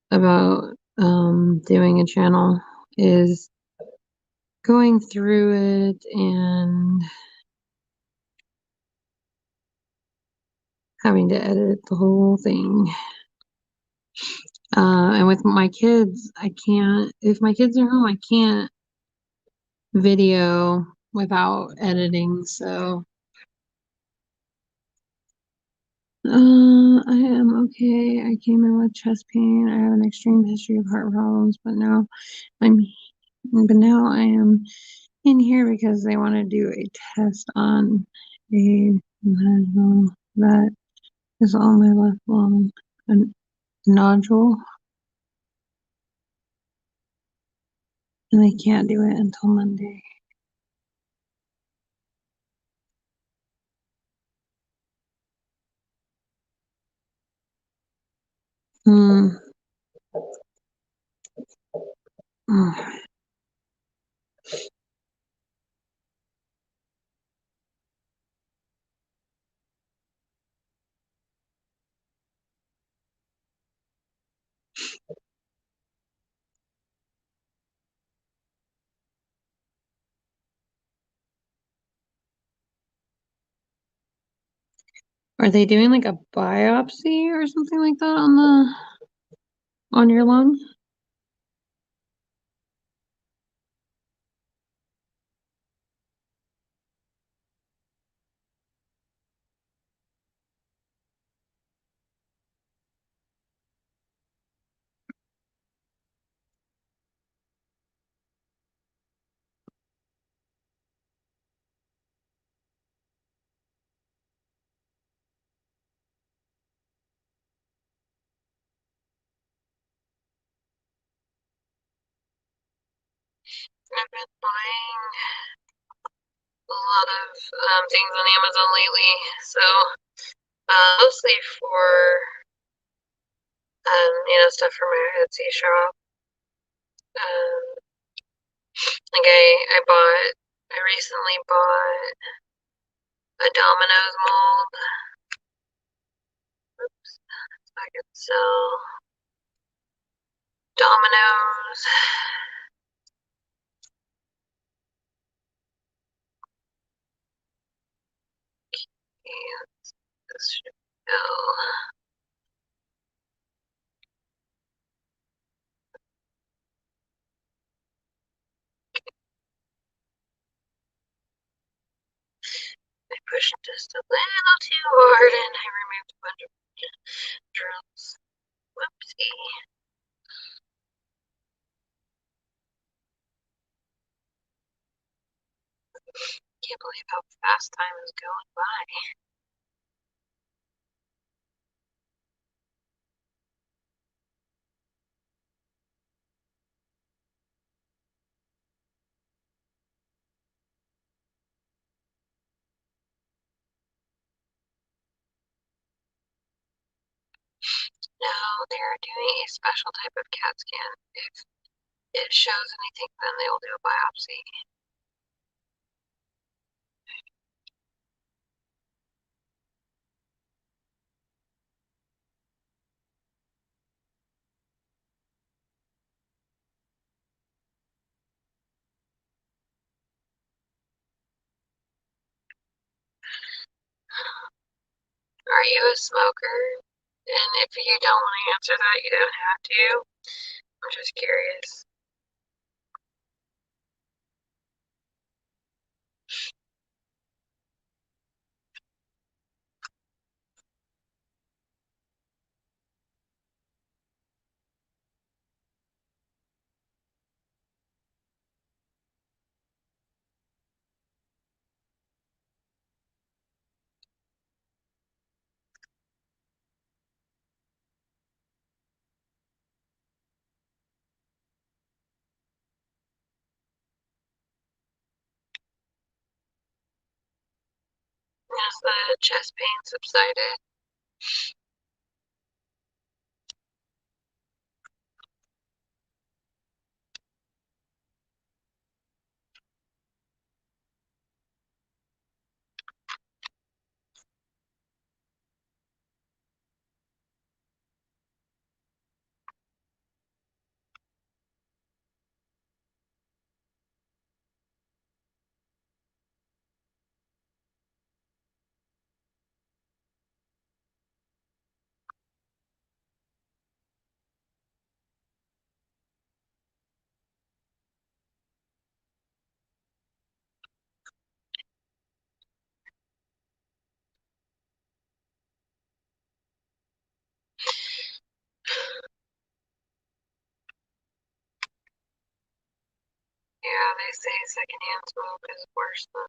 about doing a channel is going through it and having to edit the whole thing. And with my kids, I can't, if my kids are home, I can't video without editing. So, I am okay. I came in with chest pain. I have an extreme history of heart problems, I'm, but now I am in here because they want to do a test on a nodule that is on my left lung, a nodule, and they can't do it until Monday. Hmm. Mm. Are they doing like a biopsy or something like that on your lung? I've been buying a lot of things on Amazon lately, so mostly for stuff for my Etsy shop. Um, like I recently bought a Domino's mold. Oops, so I could sell Domino's. And this should go. I pushed just a little too hard and I removed a bunch of drills. Whoopsie. Can't believe how fast time is going by. Now they're doing a special type of CAT scan. If it shows anything, then they will do a biopsy. Are you a smoker? And if you don't want to answer that, you don't have to. I'm just curious. Has the chest pain subsided? Yeah, they say secondhand smoke is worse than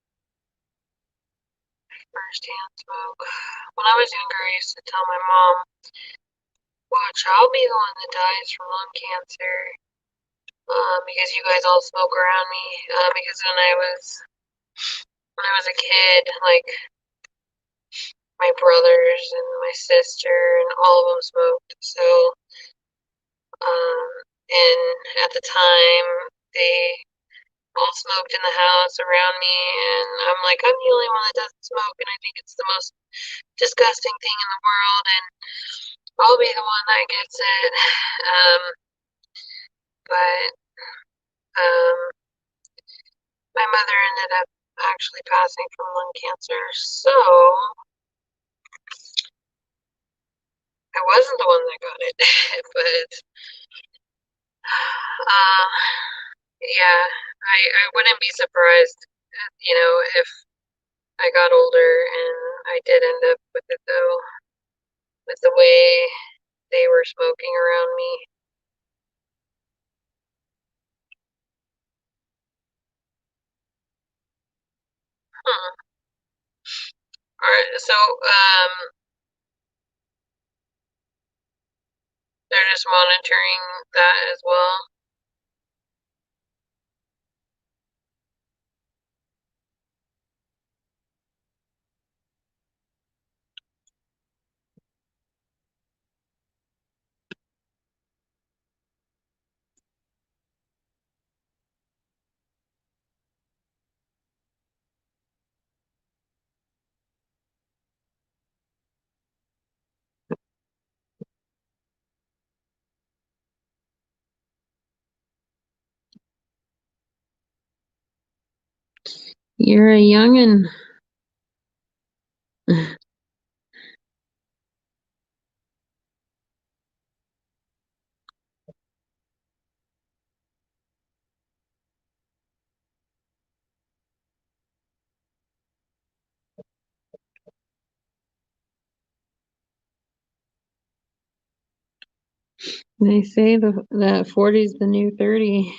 firsthand smoke. When I was younger, I used to tell my mom, watch, I'll be the one that dies from lung cancer. Because you guys all smoke around me. Because when I was a kid, like my brothers and my sister and all of them smoked. So, and at the time, they all smoked in the house around me, and I'm like, I'm the only one that doesn't smoke, and I think it's the most disgusting thing in the world, and I'll be the one that gets it. Um, but um, my mother ended up actually passing from lung cancer, so wasn't the one that got it, but uh, yeah, I wouldn't be surprised, if I got older and I did end up with it though, with the way they were smoking around me. Hmm. All right, so they're just monitoring that as well. You're a youngin'. They say that 40 is the new 30.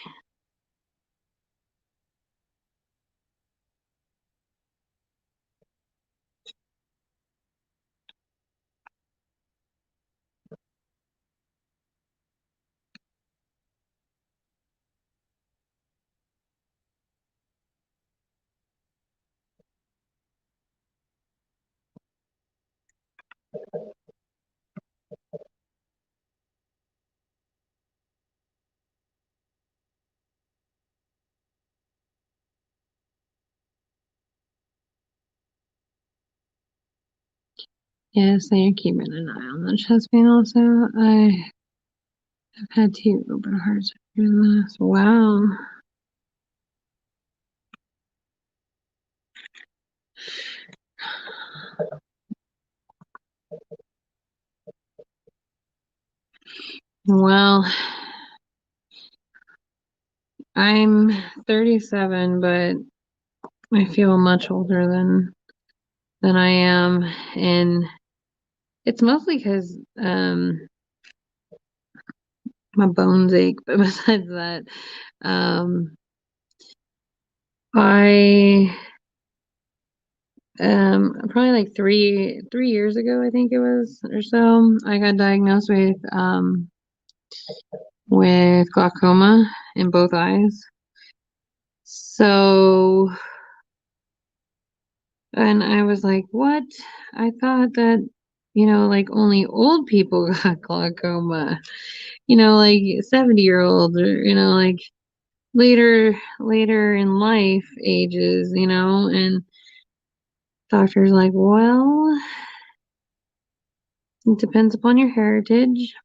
Yes, they are keeping an eye on the chest pain also. I have had 2 open heart surgeries last. Wow. Well, I'm 37, but I feel much older than I am, and it's mostly because my bones ache. But besides that, um, I probably like three years ago, I think it was, or so, I got diagnosed with glaucoma in both eyes. So, and I was like, what? I thought that, like only old people got glaucoma, like 70-year-olds or, like later in life ages, and doctor's like, well, it depends upon your heritage.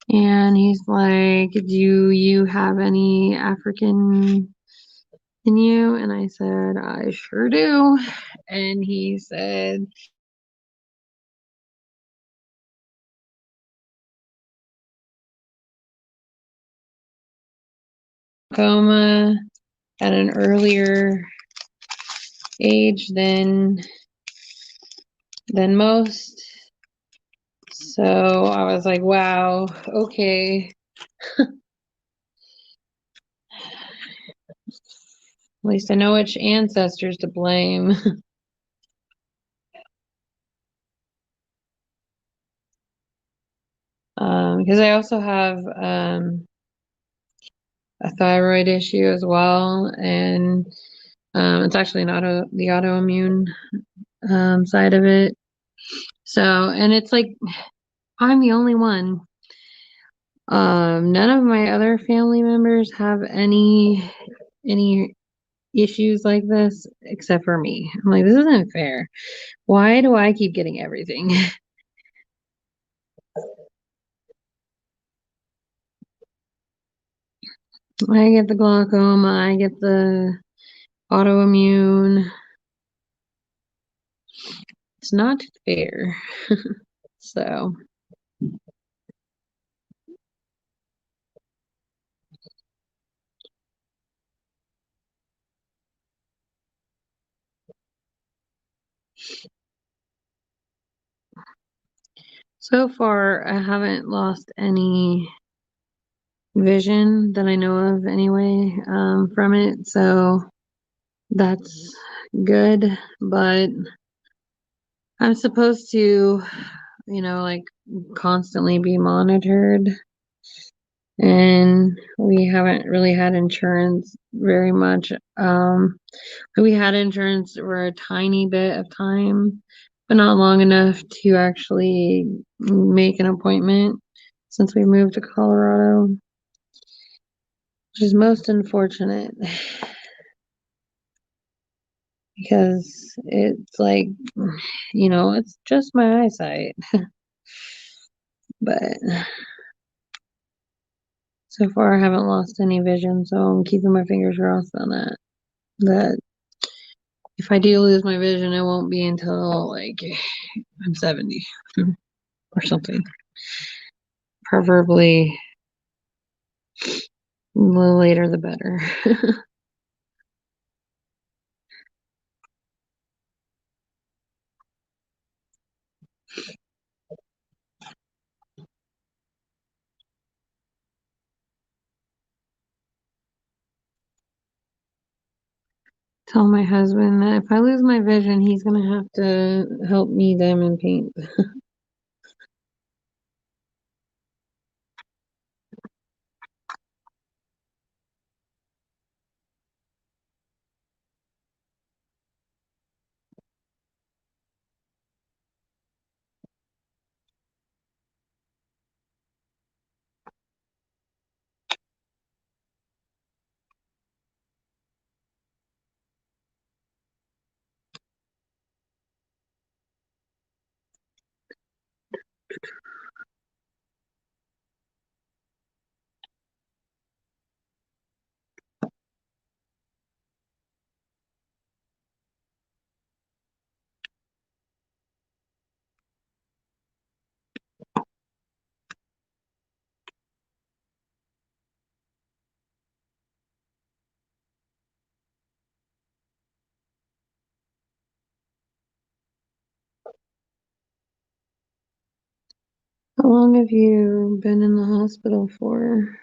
And he's like, do you have any African in you? And I said, I sure do. And he said, coma at an earlier age than most. So I was like, wow, okay. At least I know which ancestors to blame. Because I also have a thyroid issue as well, and it's actually the autoimmune side of it. So, and it's like I'm the only one. None of my other family members have any issues like this except for me. I'm like, this isn't fair. Why do I keep getting everything? I get the glaucoma, I get the autoimmune. It's not fair. So far, I haven't lost any vision that I know of anyway, from it. So that's good. But I'm supposed to, like constantly be monitored. And we haven't really had insurance very much. We had insurance for a tiny bit of time, but not long enough to actually make an appointment since we moved to Colorado, which is most unfortunate because it's like, it's just my eyesight. But so far I haven't lost any vision, so I'm keeping my fingers crossed on that. That if I do lose my vision, it won't be until like I'm 70 or something. Preferably the later the better. Tell my husband that if I lose my vision, he's gonna have to help me diamond paint. How long have you been in the hospital for?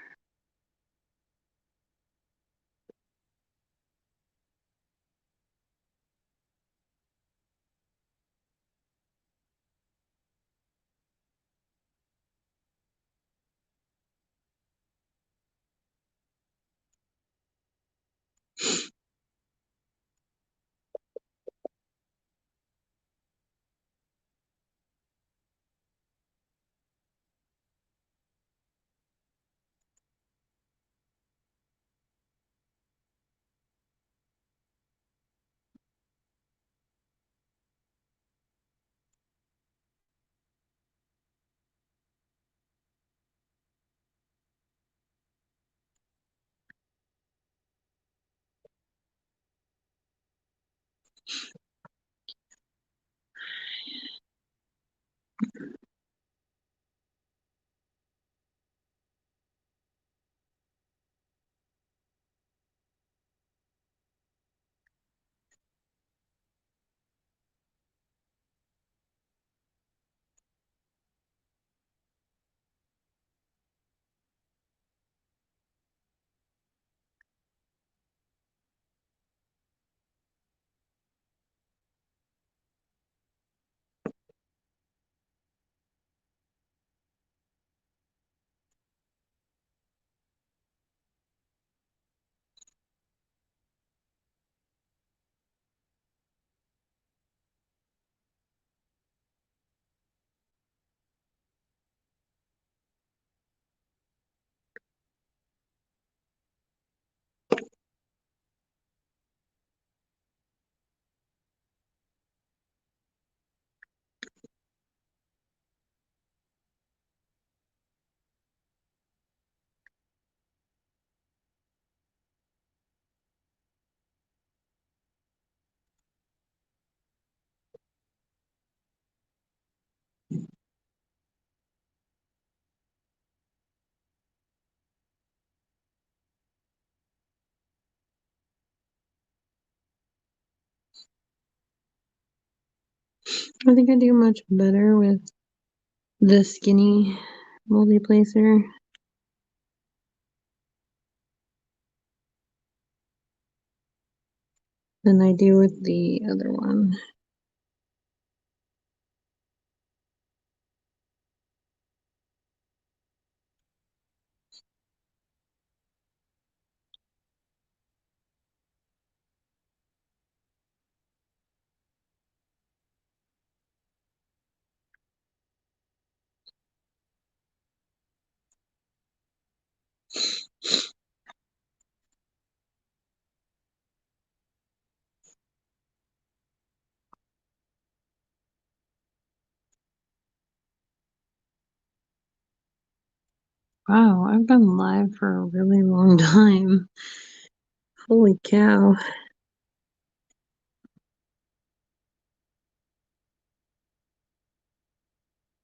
I think I do much better with the skinny multi placer than I do with the other one. Wow, I've been live for a really long time. Holy cow.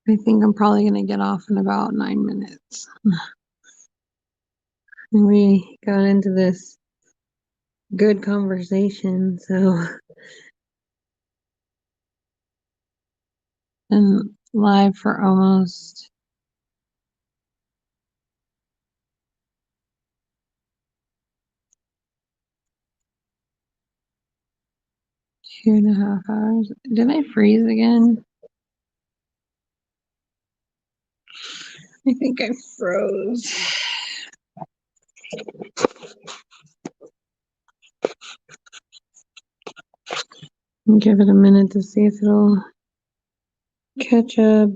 I think I'm probably going to get off in about 9 minutes. And we got into this good conversation, so been live for almost 2.5 hours. Did I freeze again? I think I froze. Give it a minute to see if it'll catch up.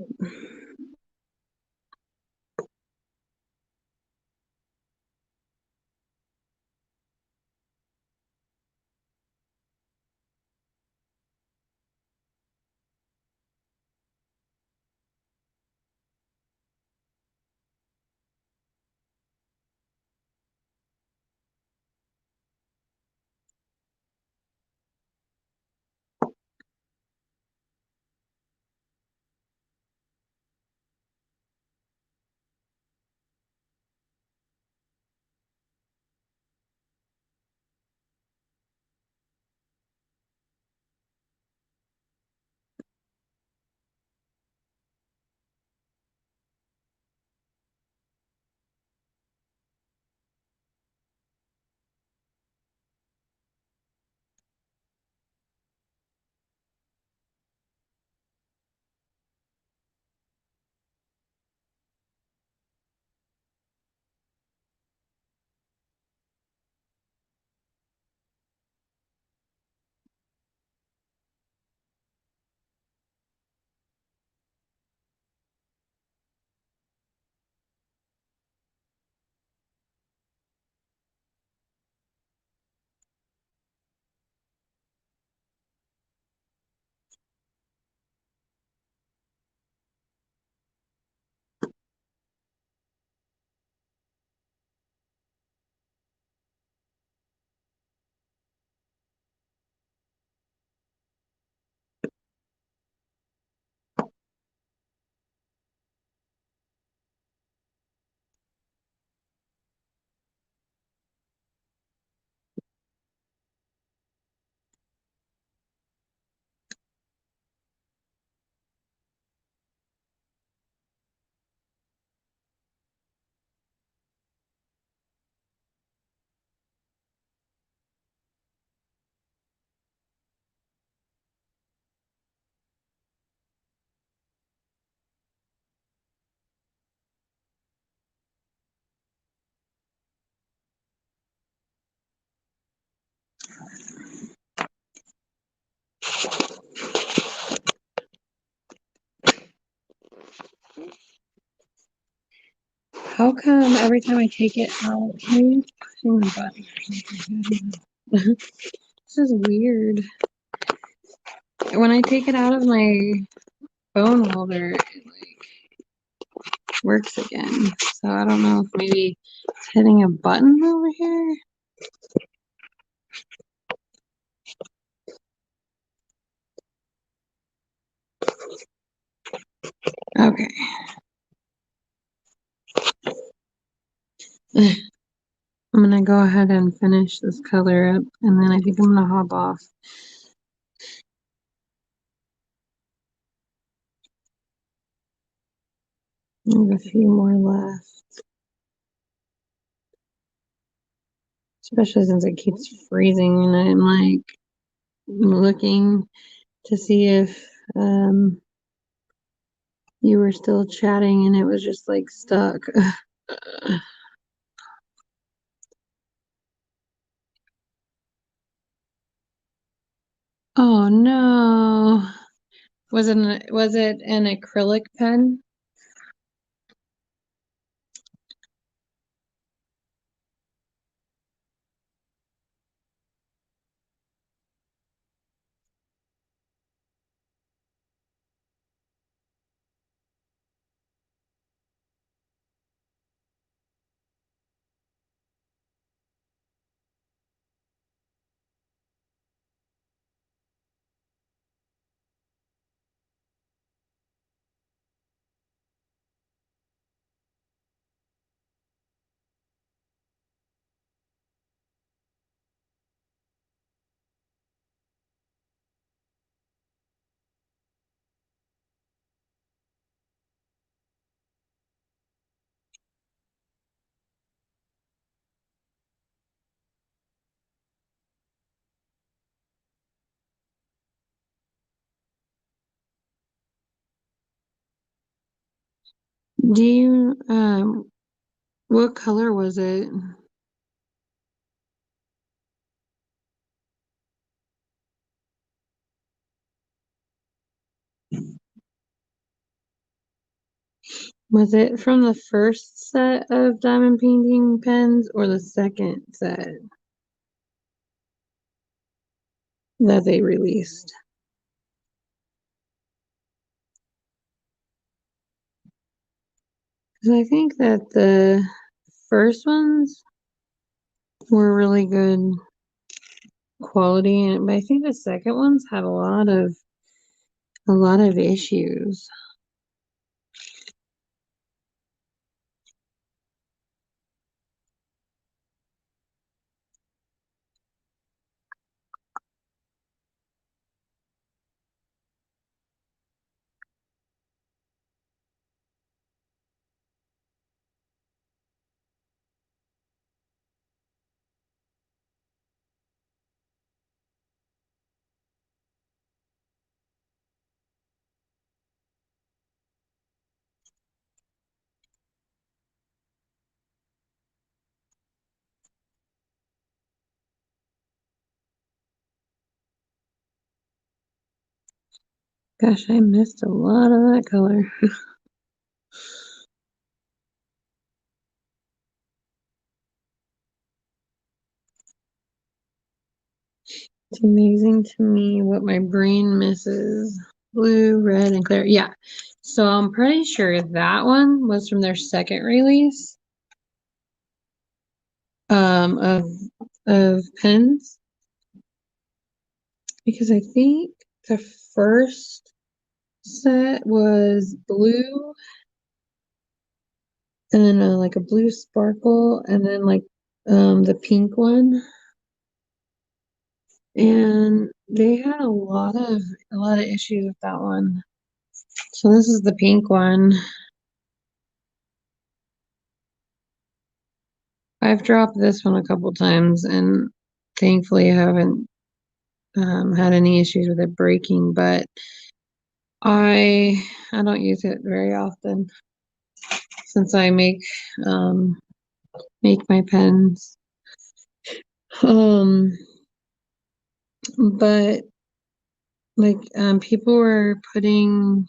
How come every time I take it out, maybe it's pushing the button or something? This is weird. When I take it out of my phone holder, it like works again. So I don't know if maybe it's hitting a button over here. Okay. I'm gonna go ahead and finish this color up, and then I think I'm gonna hop off. I have a few more left. Especially since it keeps freezing and I'm like looking to see if you were still chatting and it was just like stuck. Oh no. Was it an acrylic pen? Do you what color was it? Was it from the first set of diamond painting pens or the second set that they released? Because I think that the first ones were really good quality, but I think the second ones had a lot of issues. Gosh, I missed a lot of that color. It's amazing to me what my brain misses. Blue, red, and clear. Yeah. So I'm pretty sure that one was from their second release of pens because I think the first set was blue and then like a blue sparkle and then like the pink one. And they had a lot of issues with that one. So this is the pink one. I've dropped this one a couple times and thankfully I haven't had any issues with it breaking, but I don't use it very often since I make my pens. Um, but like people were putting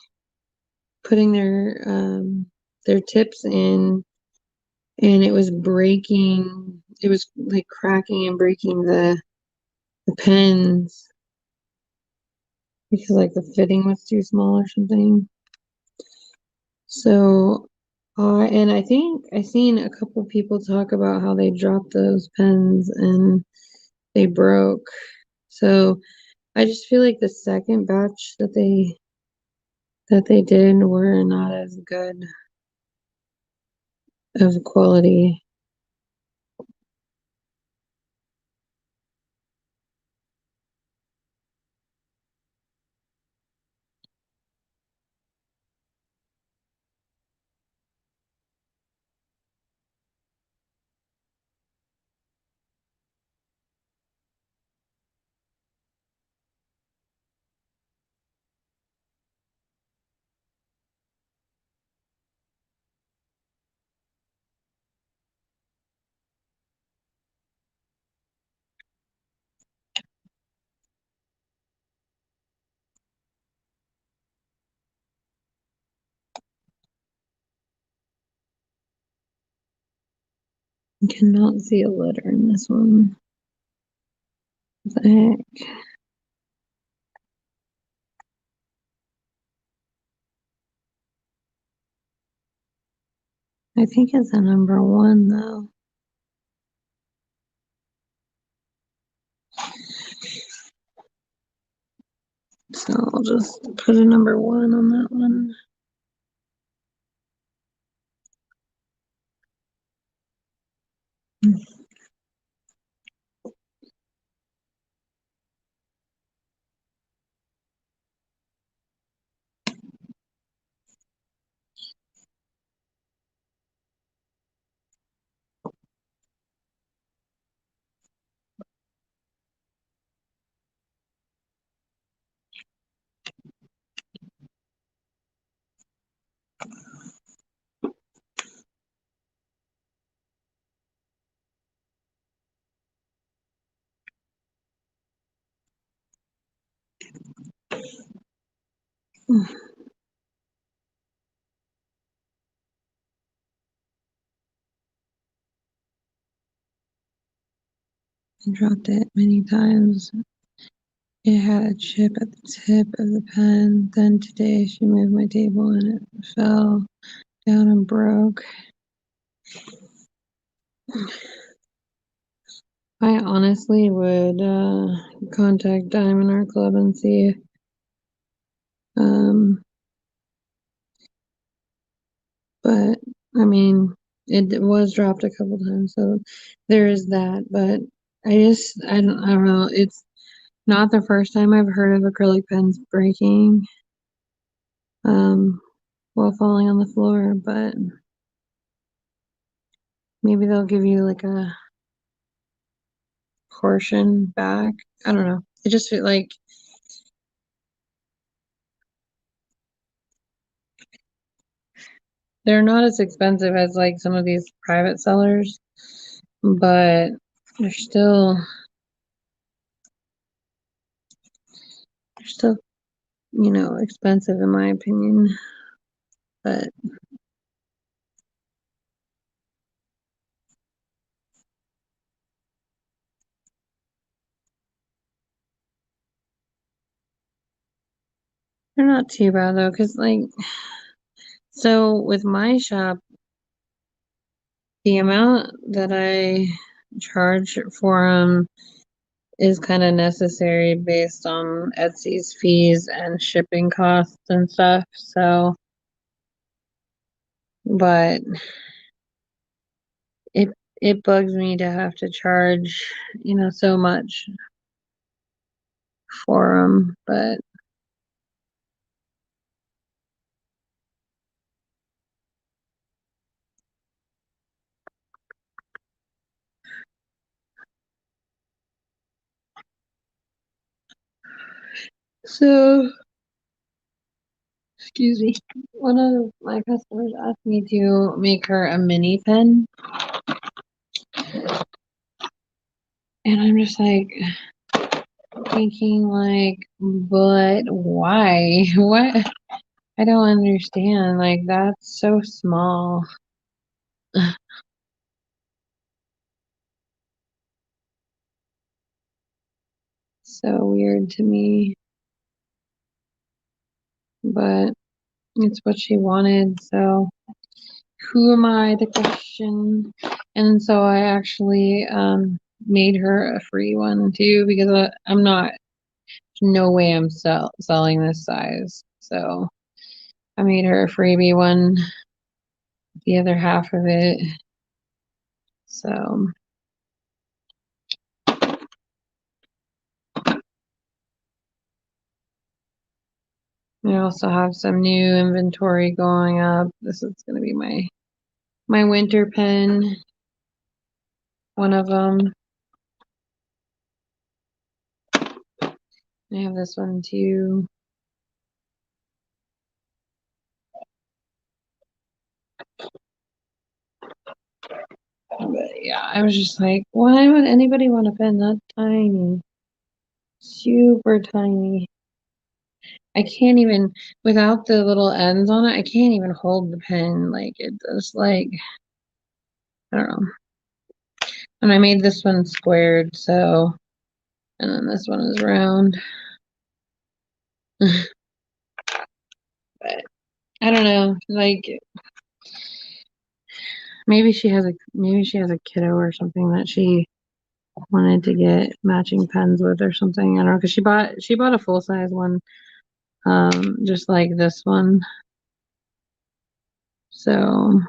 their tips in and it was breaking, it was like cracking and breaking the pens because like the fitting was too small or something. So, and I think I seen a couple people talk about how they dropped those pens and they broke. So I just feel like the second batch that they did were not as good of quality. I cannot see a letter in this one. What the heck? I think it's a number 1 though. So I'll just put a number 1 on that one. I dropped it many times. It had a chip at the tip of the pen. Then today she moved my table and it fell down and broke. I honestly would contact Diamond Art Club and see. Um, but I mean, it was dropped a couple times, so there is that. But I don't know. It's not the first time I've heard of acrylic pens breaking um, while falling on the floor, but maybe they'll give you like a portion back. I don't know. It just feel like they're not as expensive as like some of these private sellers, but they're still, expensive in my opinion. But they're not too bad though, because like so with my shop, the amount that I charge for them is kind of necessary based on Etsy's fees and shipping costs and stuff. So, but it it bugs me to have to charge, so much for them. But so, excuse me, one of my customers asked me to make her a mini pen, and I'm just like thinking like, but why? What? I don't understand. Like that's so small. So weird to me, but it's what she wanted. So who am I to question? And so I actually made her a free one too because I'm not, no way I'm selling this size. So I made her a freebie one, the other half of it. So I also have some new inventory going up. This is going to be my winter pen, one of them. I have this one too. But yeah, I was just like, why would anybody want a pen that tiny? Super tiny. I can't even, without the little ends on it, I can't even hold the pen. Like, it just like, I don't know. And I made this one squared, so, and then this one is round. But I don't know, like maybe she has a kiddo or something that she wanted to get matching pens with or something. I don't know, because she bought a full size one, just like this one. So of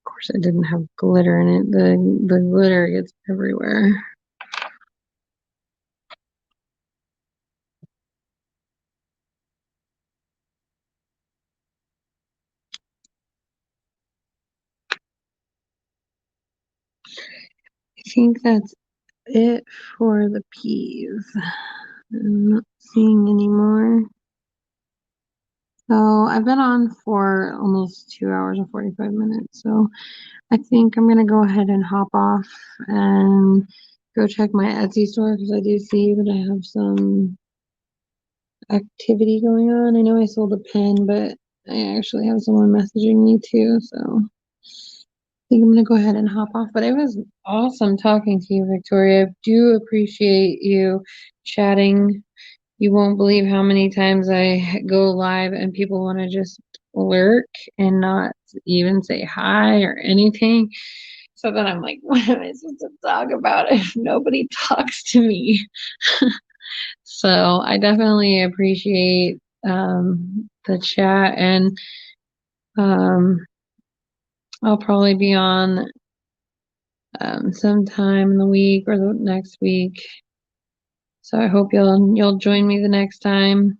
course it didn't have glitter in it. The glitter gets everywhere. I think that's it for the peas. I'm not seeing any more. So I've been on for almost 2 hours and 45 minutes. So I think I'm gonna go ahead and hop off and go check my Etsy store because I do see that I have some activity going on. I know I sold a pen, but I actually have someone messaging me too. So I think I'm gonna go ahead and hop off. But it was awesome talking to you, Victoria. I do appreciate you chatting. You won't believe how many times I go live and people want to just lurk and not even say hi or anything. So then I'm like, what am I supposed to talk about if nobody talks to me? So I definitely appreciate the chat, and um, I'll probably be on sometime in the week or the next week. So I hope you'll join me the next time.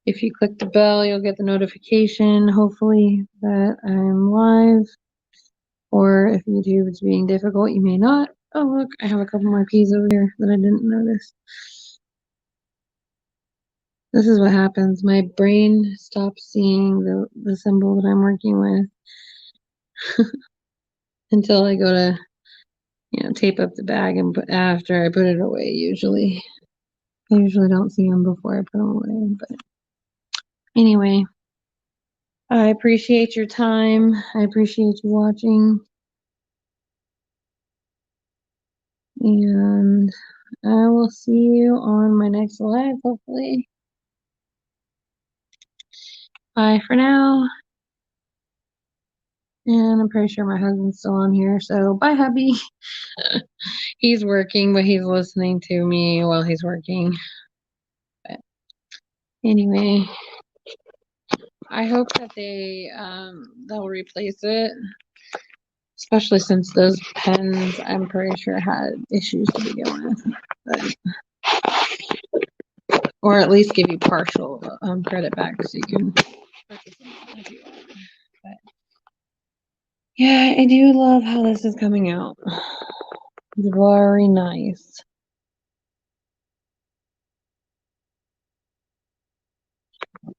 If you click the bell, you'll get the notification, hopefully, that I'm live. Or if YouTube is being difficult, you may not. Oh, look, I have a couple more peas over here that I didn't notice. This is what happens. My brain stops seeing the symbol that I'm working with until I go to, tape up the bag and after I put it away, usually. I usually don't see them before I put them away. But anyway, I appreciate your time. I appreciate you watching. And I will see you on my next live, hopefully. Bye for now. And I'm pretty sure my husband's still on here. So bye, hubby. He's working, but he's listening to me while he's working. But anyway, I hope that they'll replace it. Especially since those pens, I'm pretty sure had issues to begin with. But, or at least give you partial credit back so you can purchase them if you want. But yeah, I do love how this is coming out. It's very nice.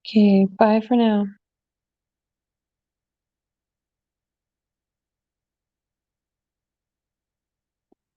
Okay, bye for now.